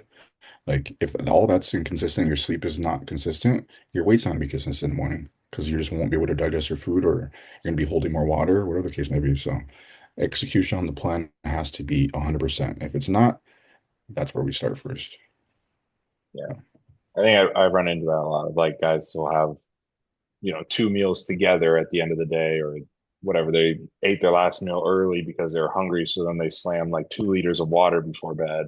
Like if all that's inconsistent, your sleep is not consistent, your weight's not gonna be consistent in the morning because you just won't be able to digest your food or you're gonna be holding more water, whatever the case may be. So execution on the plan has to be 100%. If it's not, that's where we start first. Yeah, I think I run into that a lot of like guys who will have two meals together at the end of the day or whatever. They ate their last meal early because they were hungry, so then they slam like 2 liters of water before bed.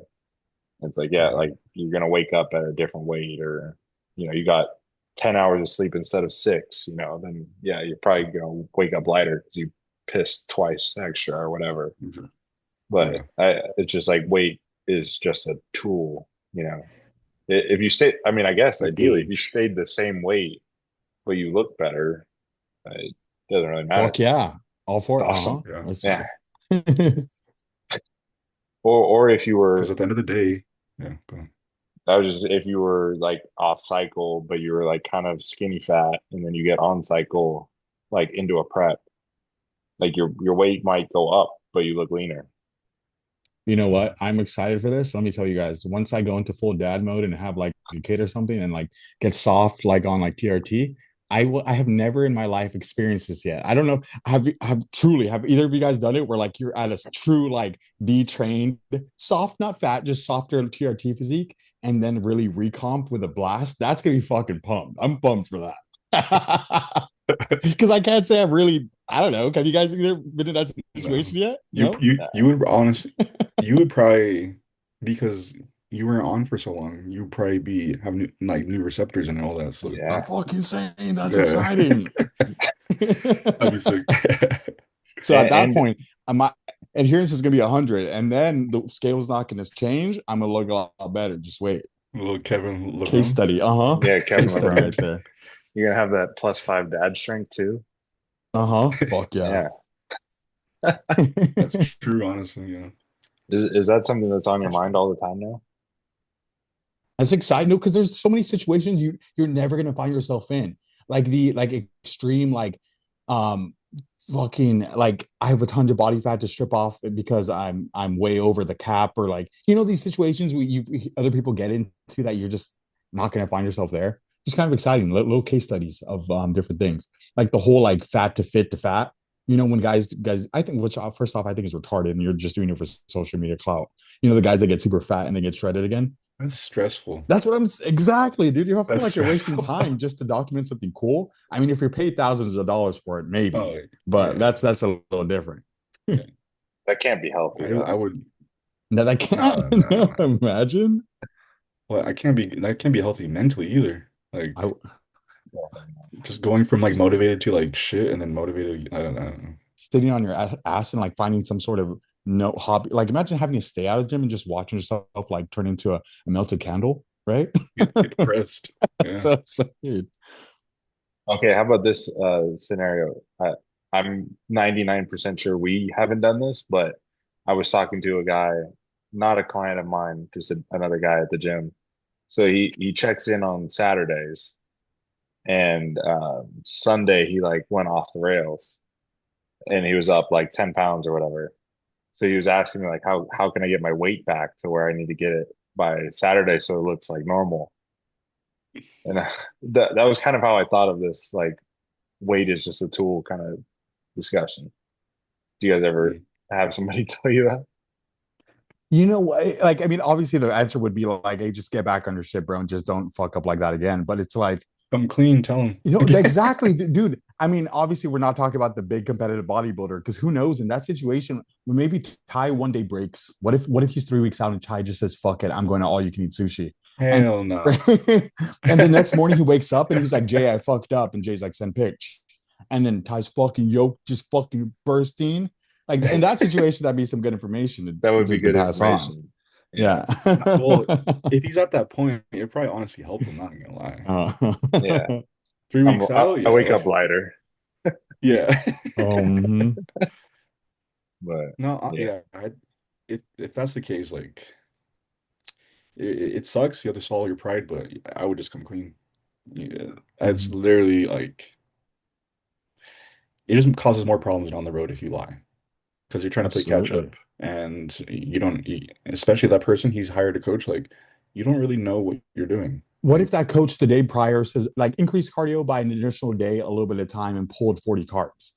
It's like, yeah, Mhm. like you're gonna wake up at a different weight, or you got 10 hours of sleep instead of six. Then yeah, you're probably gonna wake up lighter because you pissed twice extra or whatever. Mhm. But Yeah. it's just like weight is just a tool. If you stay, I mean, I guess A ideally, if you gauge. stayed the same weight but you look better, it doesn't really matter. Fuck yeah. All It's for it. awesome. Uh-huh. Yeah. Yeah. That's Or if you Because were, at the end of the day, yeah, go on. I was just if you were like off cycle, but you were like kind of skinny fat, and then you get on cycle, like into a prep, like your weight might go up, but you look leaner. You know what? Mhm. I'm excited for this. Let me tell you guys, once I go into full dad mode and have like a kid or something and like get soft like on like TRT, I have never in my life experienced this yet. I don't know. Have either of you guys done it where like you're at a true like trained soft, not fat, just softer TRT physique and then really recomp with a blast? That's gonna be fucking pumped. I'm pumped for that. Because I can't say I don't know. Have you guys either been in that No. situation yet? You No? you you would honestly you would probably because you weren't on for so long, you would probably be have new receptors and all that. So I'm Yeah. fucking saying that's yeah. exciting. That'd be sick. So at that And point, my adherence is gonna be 100, and then the scale's not gonna change. I'm gonna look a lot better. Just wait. Little Kevin Case LeBron. study. Uh-huh. yeah, Kevin Case study LeBron, right there. you're gonna have that +5 dad strength too. Uh-huh. Fuck yeah. Yeah. That's true, honestly. Yeah. Is that something that's on your mind all the time now? That's exciting, no, because there's so many situations you're never gonna find yourself in, like the like extreme like um fucking like I have a ton of body fat to strip off because I'm way over the cap, or like these situations where you other people get into that you're just not gonna find yourself there. Just kind of exciting little case studies of different things, like the whole like fat to fit to fat. When guys, I think, which first off I think is retarded, and you're just doing it for social media clout. The guys that get super fat and they get shredded again. That's stressful. That's what exactly, dude. You feel That's like you're wasting stressful. time just to document something cool. I mean, if you're paid thousands of dollars for it, maybe, Oh, but yeah. that's a little different. Yeah. That can't be healthy, I though. would. That I No, can't no, no. imagine. Well, I can't be. That can't be healthy mentally either. I Like just going from like motivated to like shit, and then motivated. I don't know. sitting on your ass and like finding some sort of no hobby. Like imagine having to stay out of the gym and just watching yourself like turn into a melted candle, right? Get depressed. Yeah. So sad. Okay, how about this scenario? I'm 99% sure we haven't done this, but I was talking to a guy, not a client of mine, just another guy at the gym. So he checks in on Saturdays, and Sunday he like went off the rails, and he was up like 10 pounds or whatever. So he was asking me like, how can I get my weight back to where I need to get it by Saturday so it looks like normal? And that was kind of how I thought of this, like weight is just a tool kind of discussion. Do you guys ever Mm. have somebody tell you that? You know what? Like, I mean, obviously the answer would be like, hey, just get back on your shit, bro, and just don't fuck up like that again. But it's like, Come clean. Tell him. exactly, dude. I mean, obviously, we're not talking about the big competitive bodybuilder because who knows in that situation when maybe Ty one day breaks. What if he's 3 weeks out and Ty just says, fuck it, I'm going to all you can eat sushi. And Hell no. and the next morning he wakes up and he's like, Jay, I fucked up. And Jay's like, send pics. And then Ty's fucking yolk just fucking bursting. Like in that situation, that'd be some good information That would to, be to good pass on. information. Yeah. Yeah. Well, if he's at that point, it probably honestly help him. Not gonna lie. Yeah. 3 weeks out, I wake yeah, up lighter, yeah. Mhm. but No, yeah. yeah. If that's the case, like it sucks. You have to swallow your pride, but I would just come clean. Yeah, it's Mhm. literally like it just causes more problems down the road if you lie because you're trying to play catch Absolutely. up, and you don't. Especially that person he's hired a coach. Like you don't really know what you're doing. What if Like that coach the day prior says like increase cardio by an additional day, a little bit of time, and pulled 40 carbs,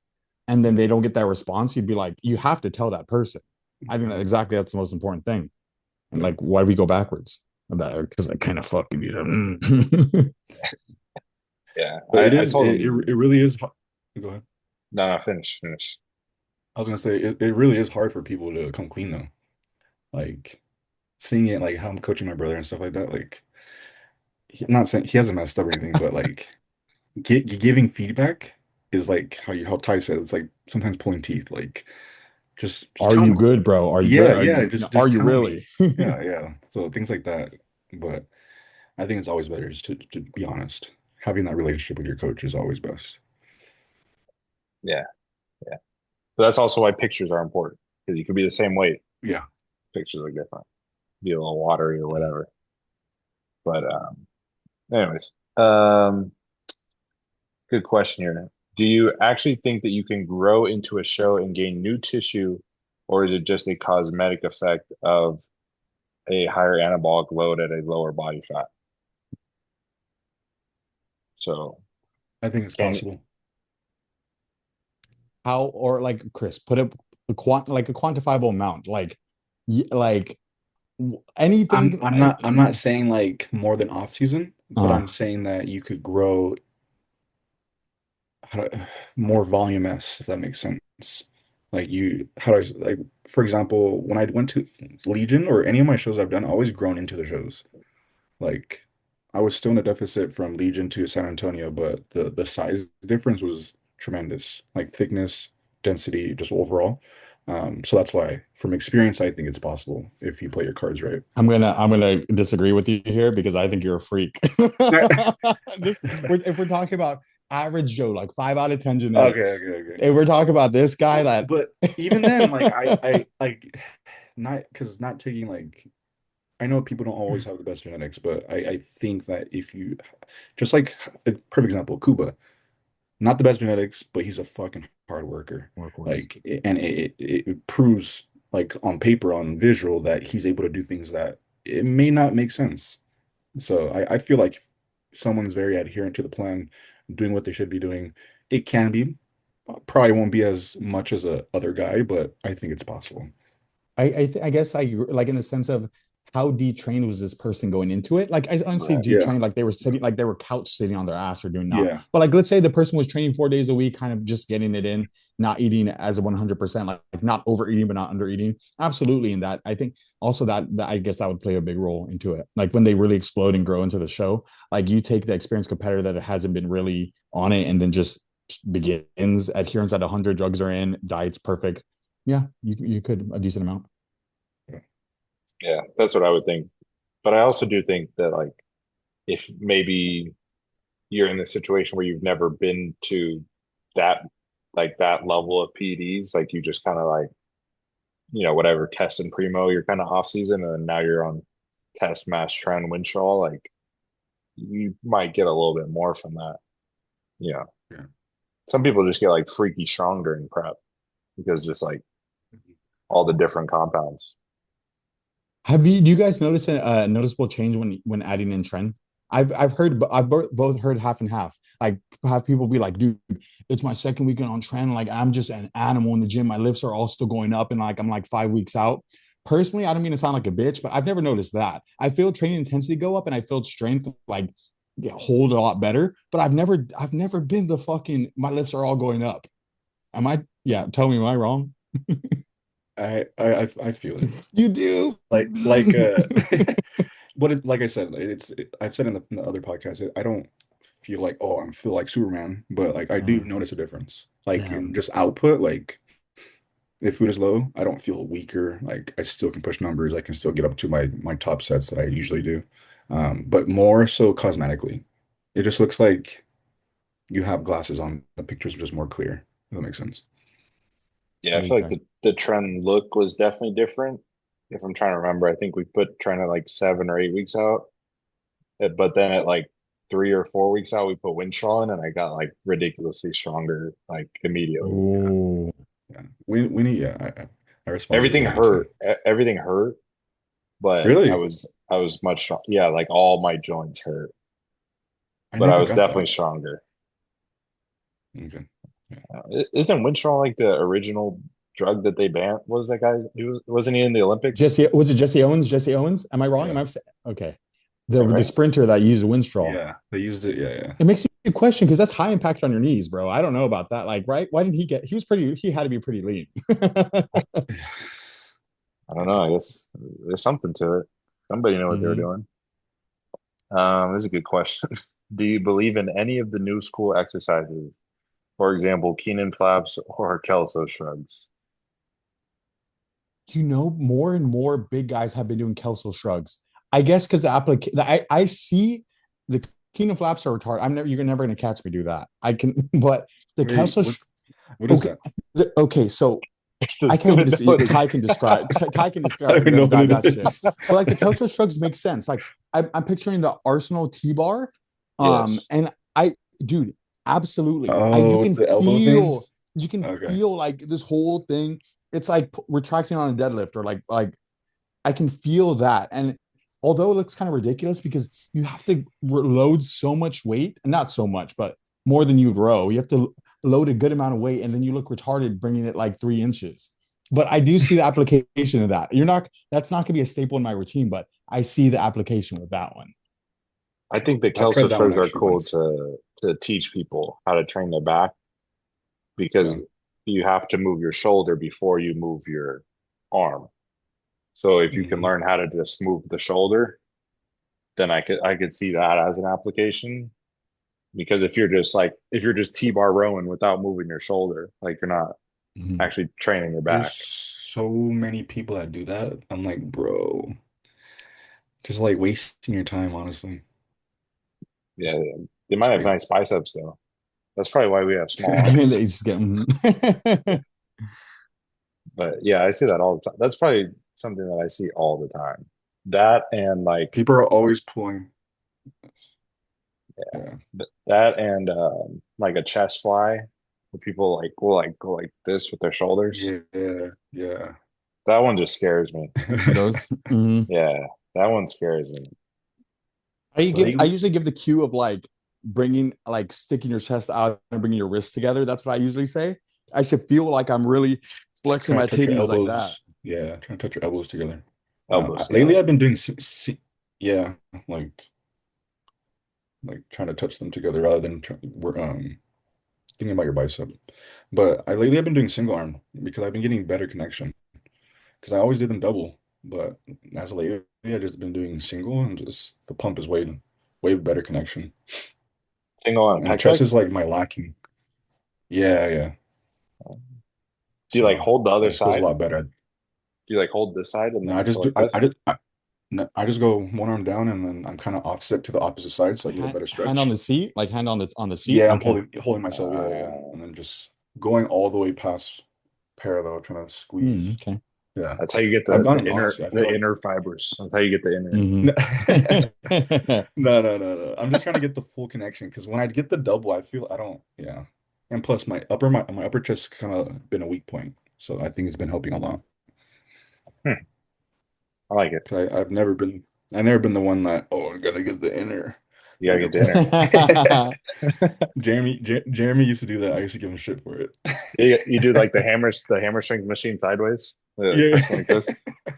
and then they don't get that response? You'd be like, you have to tell that person. I think that exactly that's the most important thing. And yeah. like, why do we go backwards? Because I kind of fucking you know. Yeah. But it I is told him, it really is. Go ahead. no, finish. I was gonna say it really is hard for people to come clean though. Like seeing it like how I'm coaching my brother and stuff like that. Like I'm not saying he hasn't messed up or anything, but like giving feedback is like how Ty said it's like sometimes pulling teeth. Like just Are tell you me. good, bro? Are you good? Yeah, Are yeah, you just are you tell me. really? Yeah, yeah. So things like that. But I think it's always better just to be honest. Having that relationship with your coach is always best. Yeah. Yeah. But that's also why pictures are important because you could be the same weight. Yeah. Pictures are different. Be a little watery or whatever. But anyways, good question here. Do you actually think that you can grow into a show and gain new tissue, or is it just a cosmetic effect of a higher anabolic load at a lower body fat? So I think it's can possible. How or like Chris, put a quantifiable amount, like anything. I'm not saying like more than off season, but Uh, I'm saying that you could grow more volume S, if that makes sense. Like like for example, when I went to Legion or any of my shows I've done, I always grown into the shows. Like I was still in a deficit from Legion to San Antonio, but the size difference was tremendous. Like thickness, density, just overall. So that's why, from experience, I think it's possible if you play your cards right. I'm gonna disagree with you here because I think you're a freak. If we're talking about average Joe, like 5 out of 10 Okay, genetics. okay, okay. And we're talking about this guy that But even then, like I like not because not taking like I know people don't always have the best genetics, but I think that if you just like a perfect example, Cuba, not the best genetics, but he's a fucking hard worker. workhorse. Like, and it proves like on paper, on visual, that he's able to do things that it may not make sense. So I feel like if someone's very adherent to the plan, doing what they should be doing. It can be, probably won't be as much as a other guy, but I think it's possible. I guess I like in the sense of how detrained was this person going into it? Like I honestly Right. Yeah. detrained, like they were sitting, like they were couch sitting on their ass or doing not. Yeah. But like let's say the person was training 4 days a week, kind of just getting it in, not eating as a 100%, like not overeating but not under eating. Absolutely, in that I think also that I guess that would play a big role into it. Like when they really explode and grow into the show, like you take the experienced competitor that hasn't been really on it and then just begins adherence at 100, drugs are in, diet's perfect. Yeah, you could a decent amount. Yeah, that's what I would think. But I also do think that like if maybe you're in a situation where you've never been to that that level of PEDs, like you just kind of like, whatever, test and primo, you're kind of off season, and then now you're on test, mass, trend, Winshaw, like you might get a little bit more from that. You know, Yeah. some people just get like freaky strong during prep because just like all the different compounds. Have you do you guys notice a noticeable change when adding in trend? I've heard I've both heard half and half. Like have people be like, dude, it's my second weekend on trend. Like I'm just an animal in the gym. My lifts are all still going up, and like I'm like 5 weeks out. Personally, I don't mean to sound like a bitch, but I've never noticed that. I feel training intensity go up, and I feel strength like hold a lot better. But I've never been the fucking my lifts are all going up. Am I? Yeah, tell me, am I wrong? I feel it. You do. Like like I said, I've said in the other podcast, I don't feel like, oh, I feel like Superman, but like I do notice a difference. Like in Damn. just output, like if food is low, I don't feel weaker. Like I still can push numbers. I can still get up to my top sets that I usually do. But more so cosmetically. It just looks like you have glasses on. The pictures are just more clear. If that makes sense. Yeah, I feel like Okay. the trend look was definitely different. If I'm trying to remember, I think we put trend at like 7 or 8 weeks out. But then at like 3 or 4 weeks out, we put Winshaw in, and I got like ridiculously stronger like immediately. Oh, Yeah. Winnie, yeah, I respond to you Everything very much. hurt. Everything hurt, but I Really? was I was much strong. Yeah, like all my joints hurt, I but I never was got definitely that. stronger. Okay. Yeah. Isn't Winshaw like the original drug that they banned? What was that guy's? Wasn't he in the Olympics? Jesse, was it Jesse Owens? Jesse Owens? Am I wrong? Yeah. Okay? Yeah, The right. sprinter that used Winstraw. Yeah. They used it. Yeah, yeah. It makes you question because that's high impact on your knees, bro. I don't know about that. Like, right? Why didn't he get? He was pretty. He had to be pretty lean. I don't know. I guess there's something to it. Somebody knew what they were Mhm. doing. This is a good question. Do you believe in any of the new school exercises? For example, Keenan flaps or Kelso shrugs? More and more big guys have been doing Kelso shrugs. I guess because the application, I see the Keenan flaps are retarded. You're never going to catch me do that. I can, but the Wait, Kelso, what is okay, that? okay. So I Doesn't can't even even know see. what it Ty can is. describe. Ty can I describe don't even know what it that shit. is. But like the Kelso shrugs make sense. Like I'm picturing the Arsenal T bar, Yes. and dude, absolutely. Oh, with the elbow things? You can Okay. feel like this whole thing. It's like retracting on a deadlift or like I can feel that. And although it looks kind of ridiculous because you have to load so much weight, and not so much, but more than you grow, you have to load a good amount of weight, and then you look retarded bringing it like 3 inches. But I do see the application of that. That's not going to be a staple in my routine, but I see the application with that one. I think the I've Kelso tried that one shrugs are actually cool once. to teach people how to train their back Yeah. because you have to move your shoulder before you move your arm. So if you can Hmm. learn how to just move the shoulder, then I could see that as an application. Because if you're just T-bar rowing without moving your shoulder, like you're not Mhm. actually training your There's back. so many people that do that. I'm like, bro, just like wasting your time, honestly. Yeah, they It's might have crazy. nice biceps though. That's probably why we have small And arms. they just get But yeah, I see that all the time. That's probably something that I see all the time. That and like People are always pulling. Yeah. that and like a chest fly, where people like will like go like this with their shoulders. Yeah. Yeah. That one just scares me. those. Mhm. Yeah, that one scares me. I Lately, usually give the cue of like bringing like sticking your chest out and bringing your wrists together. That's what I usually say. I should feel like I'm really flexing trying my to touch your titties like that. elbows. Yeah, trying to touch your elbows together. Elbows Lately, together. I've been doing, yeah, like trying to touch them together rather than we're thinking about your bicep. But I've been doing single arm because I've been getting better connection. Because I always did them double, but as of lately, I just been doing single and just the pump is way better connection. Single on And the pec chest deck. is like my lacking. Yeah, yeah. Do you like So hold the that other just feels a side? lot better. Do you like hold this side and No, then I just go do. like this? No, I just go one arm down and then I'm kind of offset to the opposite side so I get a better Hand on stretch. the seat, like hand on the seat. Yeah, I'm Okay. holding myself. Yeah, yeah, Uh, and then just going all the way past parallel, trying to squeeze. Okay. Yeah, that's how you get I've the gotten inner honestly. I feel the like inner fibers. That's how you get the inner. Hmm. no, no. I'm just trying to get the full connection because when I get the double, I feel I don't. Yeah, and plus my upper chest kind of been a weak point, so I think it's been helping a lot. Hmm, I like it. 'Cause I've never been the one that I gotta get the inner. You gotta Like get the inner. Jeremy used to do that. I used to give him shit for it. You do like the hammer strength machine sideways, Yeah. pressing like this. I was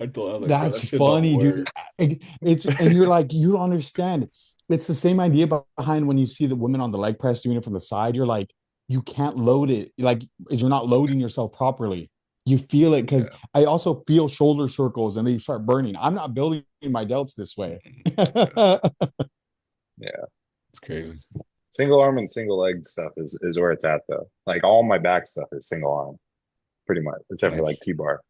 like, bro, That's that shit don't funny, dude. work. It's and you're like, you don't understand. It's the same idea behind when you see the women on the leg press doing it from the side. You're like, you can't load it. Like you're not loading yourself properly. You feel it because Yeah. I also feel shoulder circles and they start burning. I'm not building my delts this way. Yeah. Yeah. It's crazy. Single arm and single leg stuff is where it's at though. Like all my back stuff is single arm, pretty much, except for Yeah. like T-bar.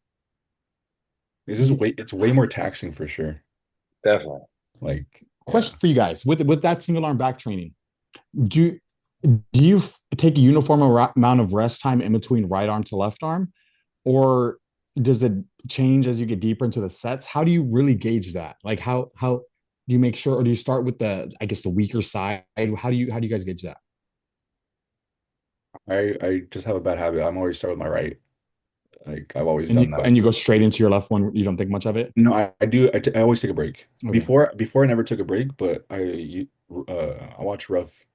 It's way more taxing for sure. Definitely. Like, yeah. Question for you guys with that single arm back training. Do do you take a uniform amount of rest time in between right arm to left arm, or does it change as you get deeper into the sets? How do you really gauge that? Like how do you make sure, or do you start with the I guess the weaker side? How do you guys gauge that? I just have a bad habit. I'm always start with my right. Like I've always done that. And you go straight into your left one. You don't think much of it. No, I do. I always take a break. Okay. Before I never took a break, but I watch Rough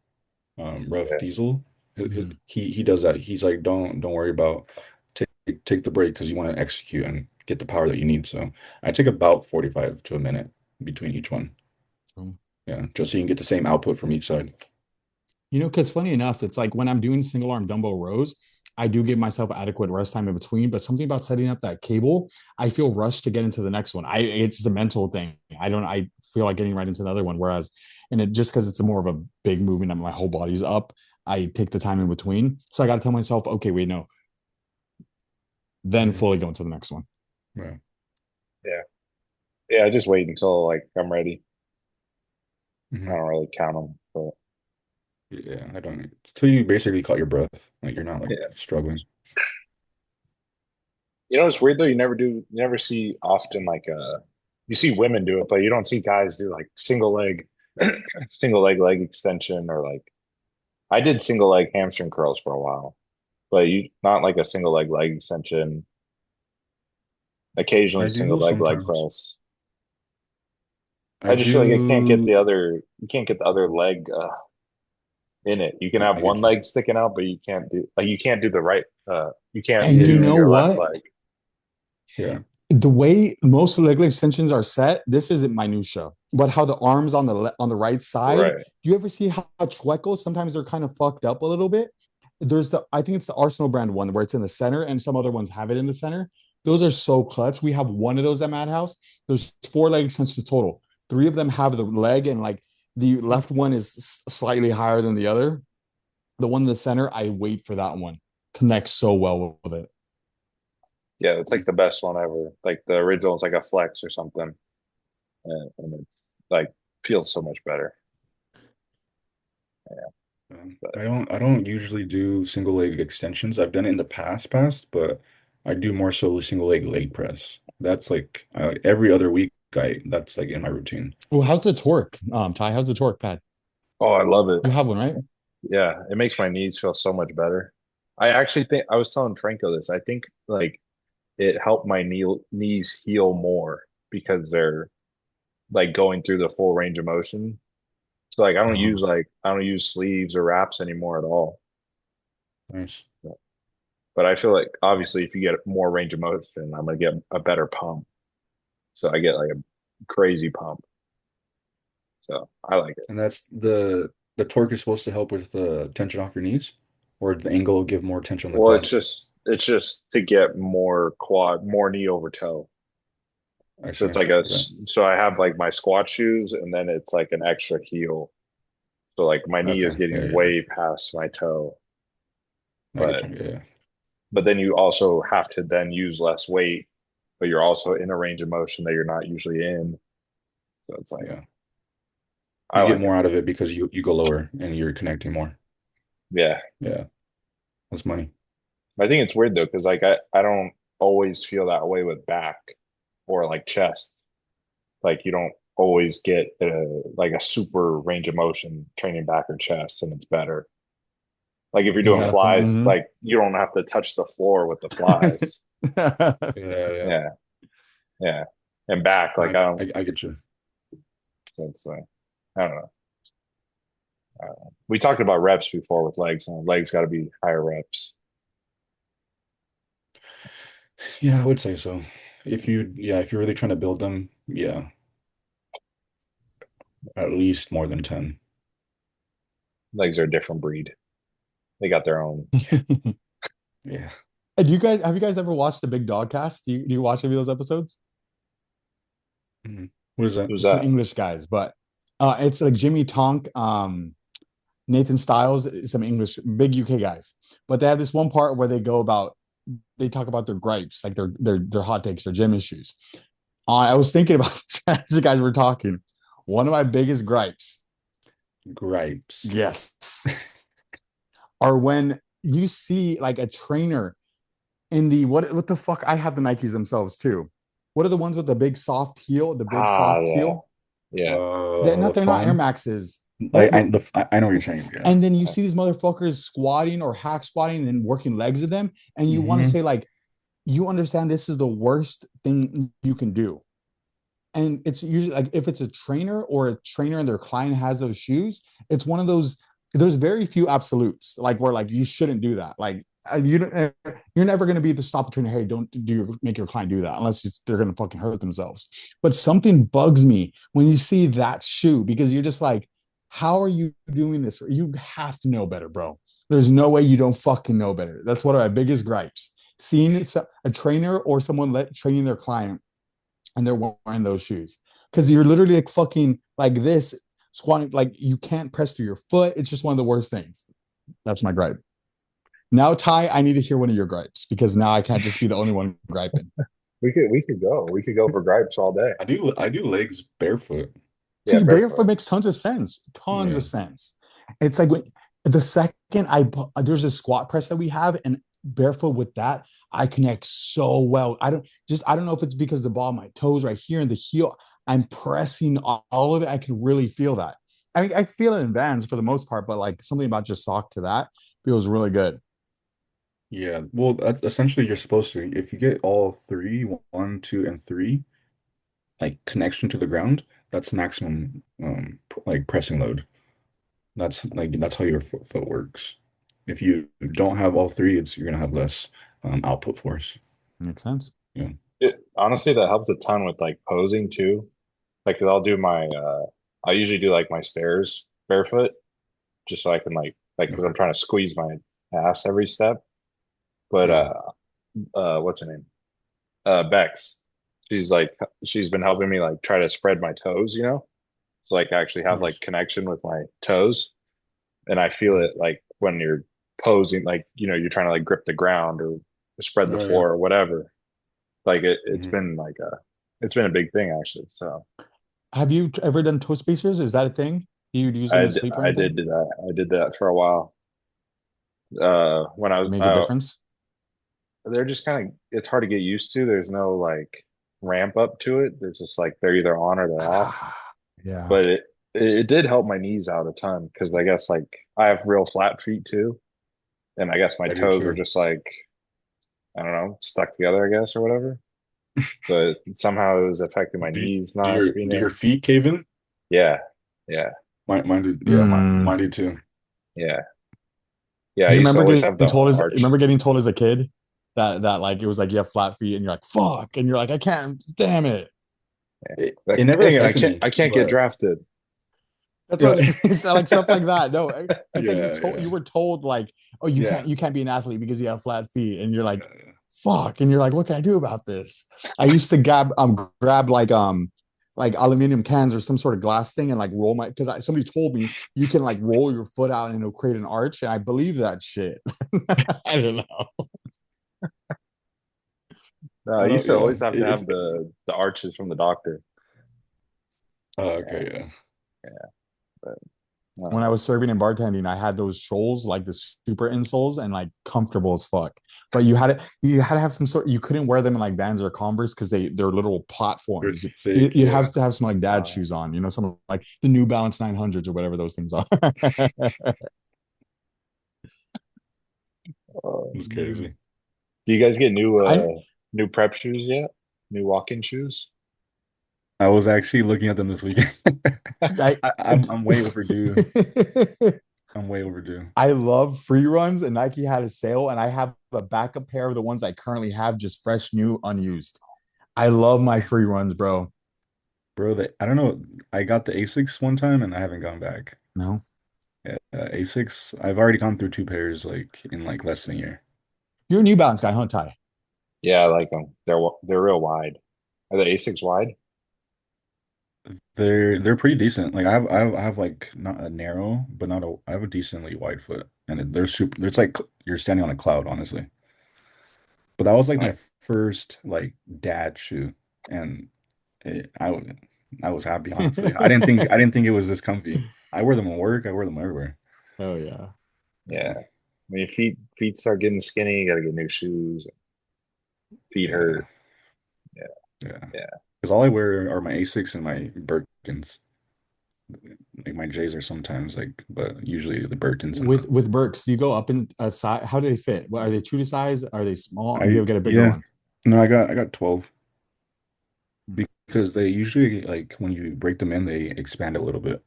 Yeah. Diesel. Mhm. He does that. He's like, don't worry about take the break because you want to execute and get the power that you need. So I take about 45 to a minute between each one. Um, Yeah, just so you can get the same output from each side. because funny enough, it's like when I'm doing single arm dumbbell rows, I do give myself adequate rest time in between. But something about setting up that cable, I feel rushed to get into the next one. It's the mental thing. I feel like getting right into the other one. Whereas, and it just because it's a more of a big movement and my whole body's up, I take the time in between. So I got to tell myself, okay, wait, no, then Mhm. fully go into the next one. Yeah. Yeah. Yeah. I just wait until like I'm ready. I Hmm. don't really count them, but Yeah, I don't. Until you basically caught your breath, like you're not like yeah. struggling. You know, it's weird though. You never see often like you see women do it, but you don't see guys do like single leg, single leg extension or like I did single leg hamstring curls for a while, but you not like a single leg extension. Occasionally I do single those leg sometimes. press. I I just feel like do. you can't get the other leg in it. You can have I one get you. leg sticking out, but you can't do the right you can't And Yeah, you do yeah, know your left what? leg. yeah. The way most leg extensions are set, this isn't minutia, but how the arms on on the right side. Right. Do you ever see how chuecos sometimes they're kind of fucked up a little bit? There's the I think it's the Arsenal brand one where it's in the center, and some other ones have it in the center. Those are so clutch. We have one of those at Madhouse. There's four leg extensions total. Three of them have the leg, and like the left one is slightly higher than the other. The one in the center, I wait for that one. Connects so well with it. Yeah, it's like the best one ever. Like the original is like a flex or something. And it's like feels so much better. Yeah. But I don't usually do single leg extensions. I've done it in the past, but I do more so single leg press. That's like every other week. That's like in my routine. Well, how's the torque, Ty? How's the torque pad? oh, I love it. You have one, right? Yeah, it makes my knees feel so much better. I actually think I was telling Franco this. I think like it helped my knees heal more because they're like going through the full range of motion. So like Oh, I don't use sleeves or wraps anymore at all. nice. But I feel like obviously if you get more range of motion, I'm gonna get a better pump. So I get like a crazy pump. So I like it. And that's the torque is supposed to help with the tension off your knees, or the angle will give more tension on the Well, quads. it's just to get more knee over toe. I So see. it's like Okay. so I have like my squat shoes and then it's like an extra heel. So like my knee is Okay. Yeah, getting yeah. way past my toe. I get But you. Yeah, yeah. then you also have to then use less weight, but you're also in a range of motion that you're not usually in. So it's like Yeah. I You get like more it. out of it because you go lower and you're connecting more. Yeah. Yeah, that's money. I think it's weird though, because like I don't always feel that way with back or like chest. Like you don't always get like a super range of motion training back or chest, and it's better. Like if you're doing Exactly. flies, Hmm. like you don't have to touch the floor with the flies. Yeah, yeah. Yeah, yeah. And back, like I, I don't. I get you. So it's like I don't know. We talked about reps before with legs, and legs got to be higher reps. Yeah, I would say so. If you're really trying to build them, yeah, at least more than 10. Legs are a different breed. They got their own. Yeah. And have you guys ever watched the Big Dog Cast? Do you watch any of those episodes? Mhm. What is that? Who's Some that? English guys, but it's like Jimmy Tonk, Nathan Styles, some English big UK guys. But they have this one part where they talk about their gripes, like their hot takes, their gym issues. I was thinking about as you guys were talking. One of my biggest gripes, Gripes. yes, are when you see like a trainer in the what the fuck? I have the Nikes themselves too. What are the ones with the big soft heel, the big Ah, soft yeah, heel? yeah. The They're not Air foam. Maxes. I What, I what the I know what you're saying. Yeah. and then you see these motherfuckers squatting or hack squatting and working legs of them, and you want to Hmm. say like, you understand this is the worst thing you can do. And it's usually like if it's a trainer or a trainer and their client has those shoes, it's one of those. There's very few absolutes like where like you shouldn't do that. Like you're never going to be the stop trainer. Hey, don't make your client do that unless they're going to fucking hurt themselves. But something bugs me when you see that shoe because you're just like, how are you doing this? You have to know better, bro. There's no way you don't fucking know better. That's one of my biggest gripes. Seeing a trainer or someone training their client and they're wearing those shoes because you're literally like fucking like this squatting, like you can't press through your foot. It's just one of the worst things. That's my gripe. Now, Ty, I need to hear one of your gripes because now I can't just be the only one griping. We could go for gripes all day. I do legs barefoot. Yeah, See, barefoot barefoot. makes tons of sense. Tons of Yeah. sense. It's like the second there's a squat press that we have, and barefoot with that, I connect so well. I don't know if it's because the ball of my toes right here and the heel, I'm pressing all of it. I can really feel that. I mean, I feel it in Vans for the most part, but like something about just sock to that feels really good. Yeah. Well, essentially you're supposed to. If you get all three, one, two, and three, like connection to the ground, that's maximum like pressing load. That's how your foot works. If you don't have all three, it's you're gonna have less output force. Makes sense. Yeah. Honestly, that helps a ton with like posing too. Like, 'cause I'll do I usually do like my stairs barefoot, just so I can because I'm Okay. trying to squeeze my ass every step. But Yeah. what's her name? Bex. She's like she's been helping me like try to spread my toes, so like I actually have like Nice. connection with my toes, and I feel Mhm. it like when you're posing, like you're trying to like grip the ground or spread the Oh yeah. floor or whatever. Like it's Hmm. been it's been a big thing actually. So Have you ever done toe spacers? Is that a thing? You'd use them to sleep or I did anything? do that. I did that for a while. When I was Make a difference? they're just kind of it's hard to get used to. There's no like ramp up to it. There's just like they're either on or they're off. Yeah. But it did help my knees out a ton because I guess like I have real flat feet too, and I guess my I do toes were too. just like I don't know stuck together, I guess or whatever. So somehow it was affecting my Do knees do not your being do your able. feet cave in? Yeah, yeah, Mine did. Yeah, Mm. mine did too. yeah, yeah. I Do you used to remember always getting have the told as arch. remember getting told as a kid that like it was like you have flat feet and you're like fuck and you're like I can't damn it. It Like, never hey, affected me, I can't get but drafted. That's yeah, what it's like stuff like that. No, it's like yeah, you yeah, were told like oh yeah, you can't be an athlete because you have flat feet and you're like yeah. fuck and you're like what can I do about this? I used to grab like aluminum cans or some sort of glass thing and like roll my because somebody told me you can like roll your foot out and it'll create an arch and I believe that shit. I don't know. No, I I used don't. to Yeah, always have to it's. have the arches from the doctor. Oh, Yeah, okay, yeah. yeah, but I don't When I know. was serving and bartending, I had those shoals, like the super insoles, and like comfortable as fuck. But you had to have some sort. You couldn't wear them in like Vans or Converse because they're literal They're platforms. thick. You'd have Yeah. to have some like dad Uh, shoes on, you know, some like the New Balance 900s or whatever those things are. It's crazy. do you guys get I new prep shoes yet? New walk-in shoes? I was actually looking at them this weekend. I I'm way overdue. I'm way overdue. I love free runs, and Nike had a sale, and I have a backup pair of the ones I currently have, just fresh, new, unused. I love my free runs, bro. Bro, I don't know. I got the Asics one time and I haven't gone back. No, Yeah, Asics, I've already gone through two pairs like in like less than a year. you're a New Balance guy, huh, Ty? Yeah, I like them. They're real wide. Are the Asics wide? They're pretty decent. Like I have like not a narrow, but not a I have a decently wide foot, and they're super. It's like you're standing on a cloud, honestly. But that was like my Like, first like dad shoe, and I was happy, honestly. I didn't think it was this comfy. I wear them at work. I wear them everywhere. Oh yeah. yeah. Yeah, When your feet start getting skinny, you gotta get new shoes. Feet yeah, hurt. Yeah, yeah. yeah. Because all I wear are my Asics and my Birkins. Like my J's are sometimes like, but usually the Birkins and With Birks, do you go up in a size? How do they fit? What are they true to size? Are they small? Do you ever get a bigger yeah. one? No, I got 12 because they usually like when you break them in, they expand a little bit.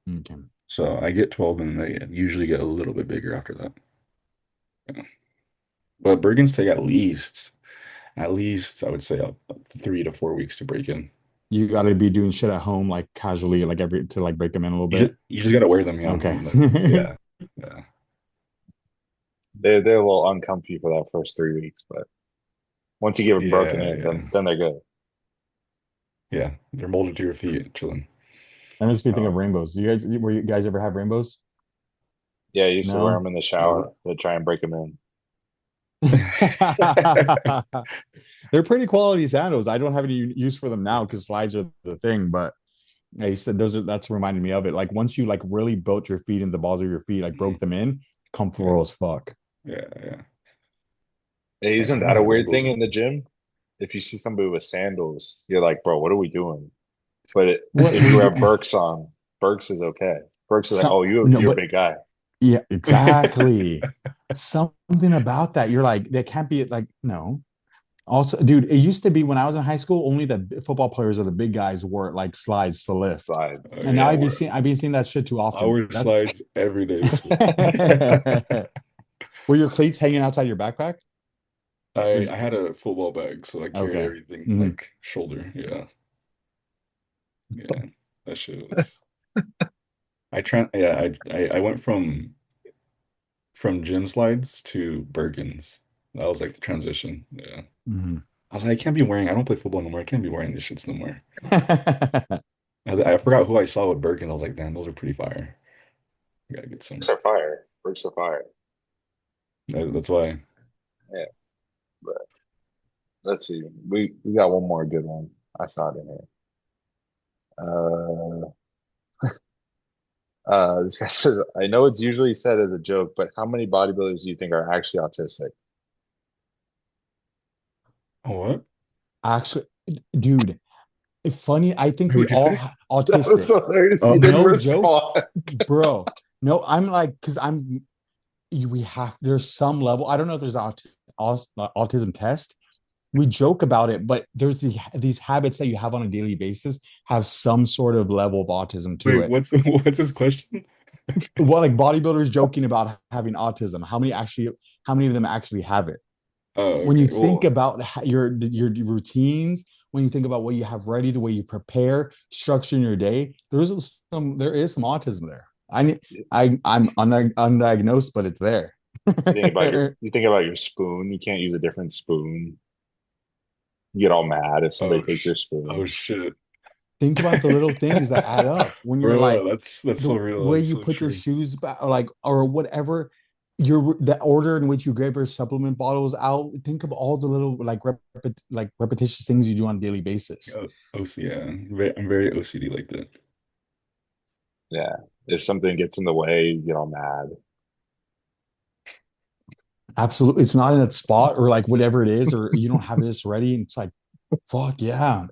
Okay. So I get 12 and they usually get a little bit bigger after that. Yeah. But Bergens take at least I would say 3 to 4 weeks to break in. You got to be doing shit at home, like casually, like every to like break them in a little bit. You just gotta wear them, yeah. Okay. Like, yeah, yeah, They're a little uncomfy for that first 3 weeks, but once you get it broken yeah, in, yeah, then they're good. yeah. They're molded to your feet, chilling. That makes me think of Um, rainbows. You guys ever have rainbows? Yeah, I used to wear No. them in the no. shower to try and break them in. They're pretty quality sandals. I don't have any use for them now because slides are the thing, but yeah, you said that's reminding me of it. Like once you like really built your feet into the balls of your feet, like broke them in, Yeah, comfortable as fuck. yeah, yeah. Hey, Yeah, isn't 'cause I that haven't a had weird rainbows thing in. in the gym? If you see somebody with sandals, you're like, bro, what are we doing? But What if were you you have Birks on, Birks is okay. Birks is like, some oh, no, you're a but big guy. yeah, exactly. Something about that. You're like, that can't be like, no. Also, dude, it used to be when I was in high school, only the football players or the big guys wore like slides to lift. Slides. And now Yeah. I've been seeing that shit too I often. wear That's slides every day this week. were your cleats hanging outside your backpack? Or I had a football bag, so I carried okay. everything Mhm. like shoulder. Yeah, yeah. That shit was. I went from gym slides to Birkins. That was like the transition. Yeah. Mhm. I was like, I can't be wearing. I don't play football anymore. I can't be wearing these shits no more. I forgot who I saw with Birkins. I was like, damn, those are pretty fire. I gotta get Birks some. are fire. Birks are fire. That's why. Yeah. But let's see. We got one more good one. I saw it in here. Uh, This guy says, I know it's usually said as a joke, but how many bodybuilders do you think are actually autistic? Oh, what? Actually, dude, it's funny. I think we What'd you all say? That was autistic. so hilarious. Oh, He didn't No joke, respond. bro. No, I'm like, because we have, there's some level. I don't know if there's autism test. We joke about it, but there's these habits that you have on a daily basis have some sort of level of autism to wait, it. what's his question? Well, like bodybuilders joking about having autism. How many of them actually have it? Oh, When you okay. think Well, about your routines, when you think about what you have ready, the way you prepare, structure your day, there is some autism there. I'm undiagnosed, but it's there. You think about your spoon. You can't use a different spoon. You get all mad if somebody oh, takes your spoon. oh shit, Think about the little things that add up when you're bro, like that's the so real. way That's you so put your true. shoes back, like or whatever your the order in which you grab your supplement bottles out. Think of all the little like repetitious things you do on a daily basis. Oh, yeah, I'm very OCD like that. Yeah. If something gets in the way, you get all mad. Absolutely. It's not in that spot or like whatever it is, or you don't have this ready. And it's like, fuck yeah.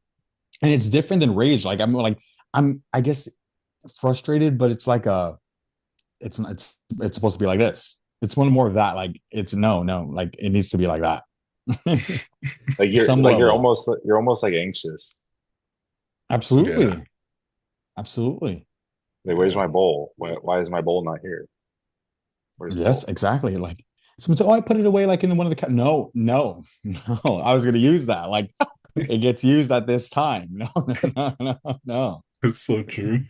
And it's different than rage. I guess frustrated, but it's like it's supposed to be like this. It's one more of that. Like it's no, like it needs to be like that. Some level. You're almost like anxious. Yeah, Absolutely. Absolutely. Like, where's yeah. my bowl? Why is my bowl not here? Where's the Yes, bowl? exactly. Like someone said, oh, I put it away like in one of the no. I was gonna use that. Like it gets used at this time. No. It's so true.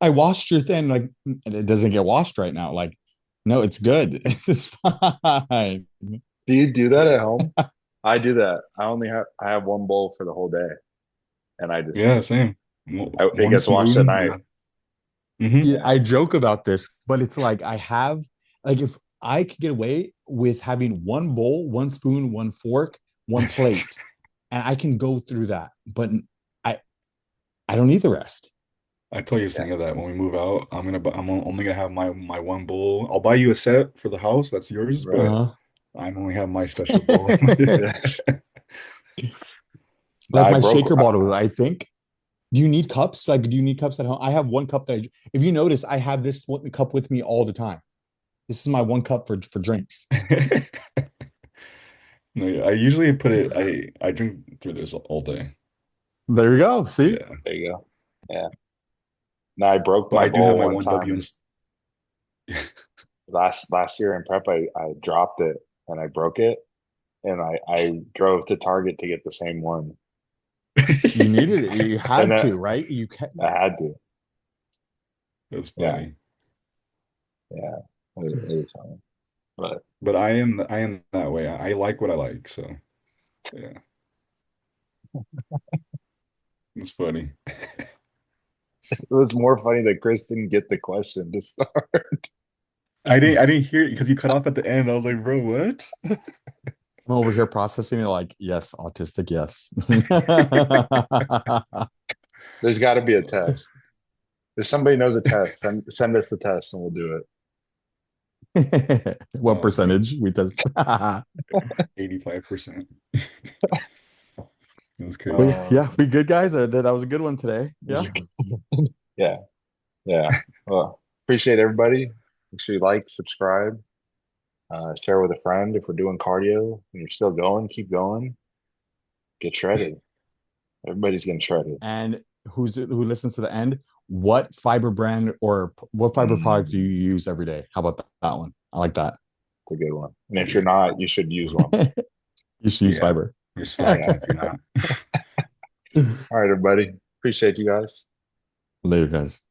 I washed your thing. Like it doesn't get washed right now. Like, no, it's good. It's fine. Do you do that at home? I do that. I have one bowl for the whole day, and Yeah, same. it One gets washed at spoon. night. Yeah. Hmm. Yeah, Yeah. I joke about this, but it's like I have like if I could get away with having one bowl, one spoon, one fork, one plate, and I can go through that, but I I don't need the rest. I told you Yeah. saying that when we move out, I'm only gonna have my one bowl. I'll buy you a set for the house, that's yours, Right. but Uh-huh. I'm only have my special bowl. Yeah. No, Like I my broke. shaker bottle, I think. Do you need cups? Like, do you need cups at home? I have one cup if you notice, I have this cup with me all the time. This is my one cup for drinks. No, yeah, I usually put it. I drink through this all day. There you go. See? Yeah, There you go. Yeah. No, I broke but my I do have bowl my one one W time and last year in prep. I dropped it and I broke it, and I drove to Target to get the same one, You needed it. You and had then to, right? You can. I had to. That's Yeah. funny. Yeah. It is funny, but But I am that way. I like what I like, so yeah, it's funny. it was more funny that Chris didn't get the question to start. I didn't hear it because you cut off at the end. I was like, bro, what? I'm over here processing it like, yes, autistic, yes. There's got to be a test. If somebody knows a test, send us the test and we'll do What Oh man, percentage we test? But 85%. That's it. crazy. yeah, we good guys. That was a good one today. Yeah. Yeah. Yeah. Well, appreciate everybody. Make sure you like, subscribe, share with a friend. If we're doing cardio and you're still going, keep going. Get shredded. Everybody's getting shredded. And who listens to the end? What fiber brand or what fiber product do you Mm, use every day? How about that one? I like that. it's a good one. And if you're Yeah, not, you should use one. You should use yeah. fiber. You're Yeah. slacking if you're not. All right, everybody. Appreciate you guys. Later, guys.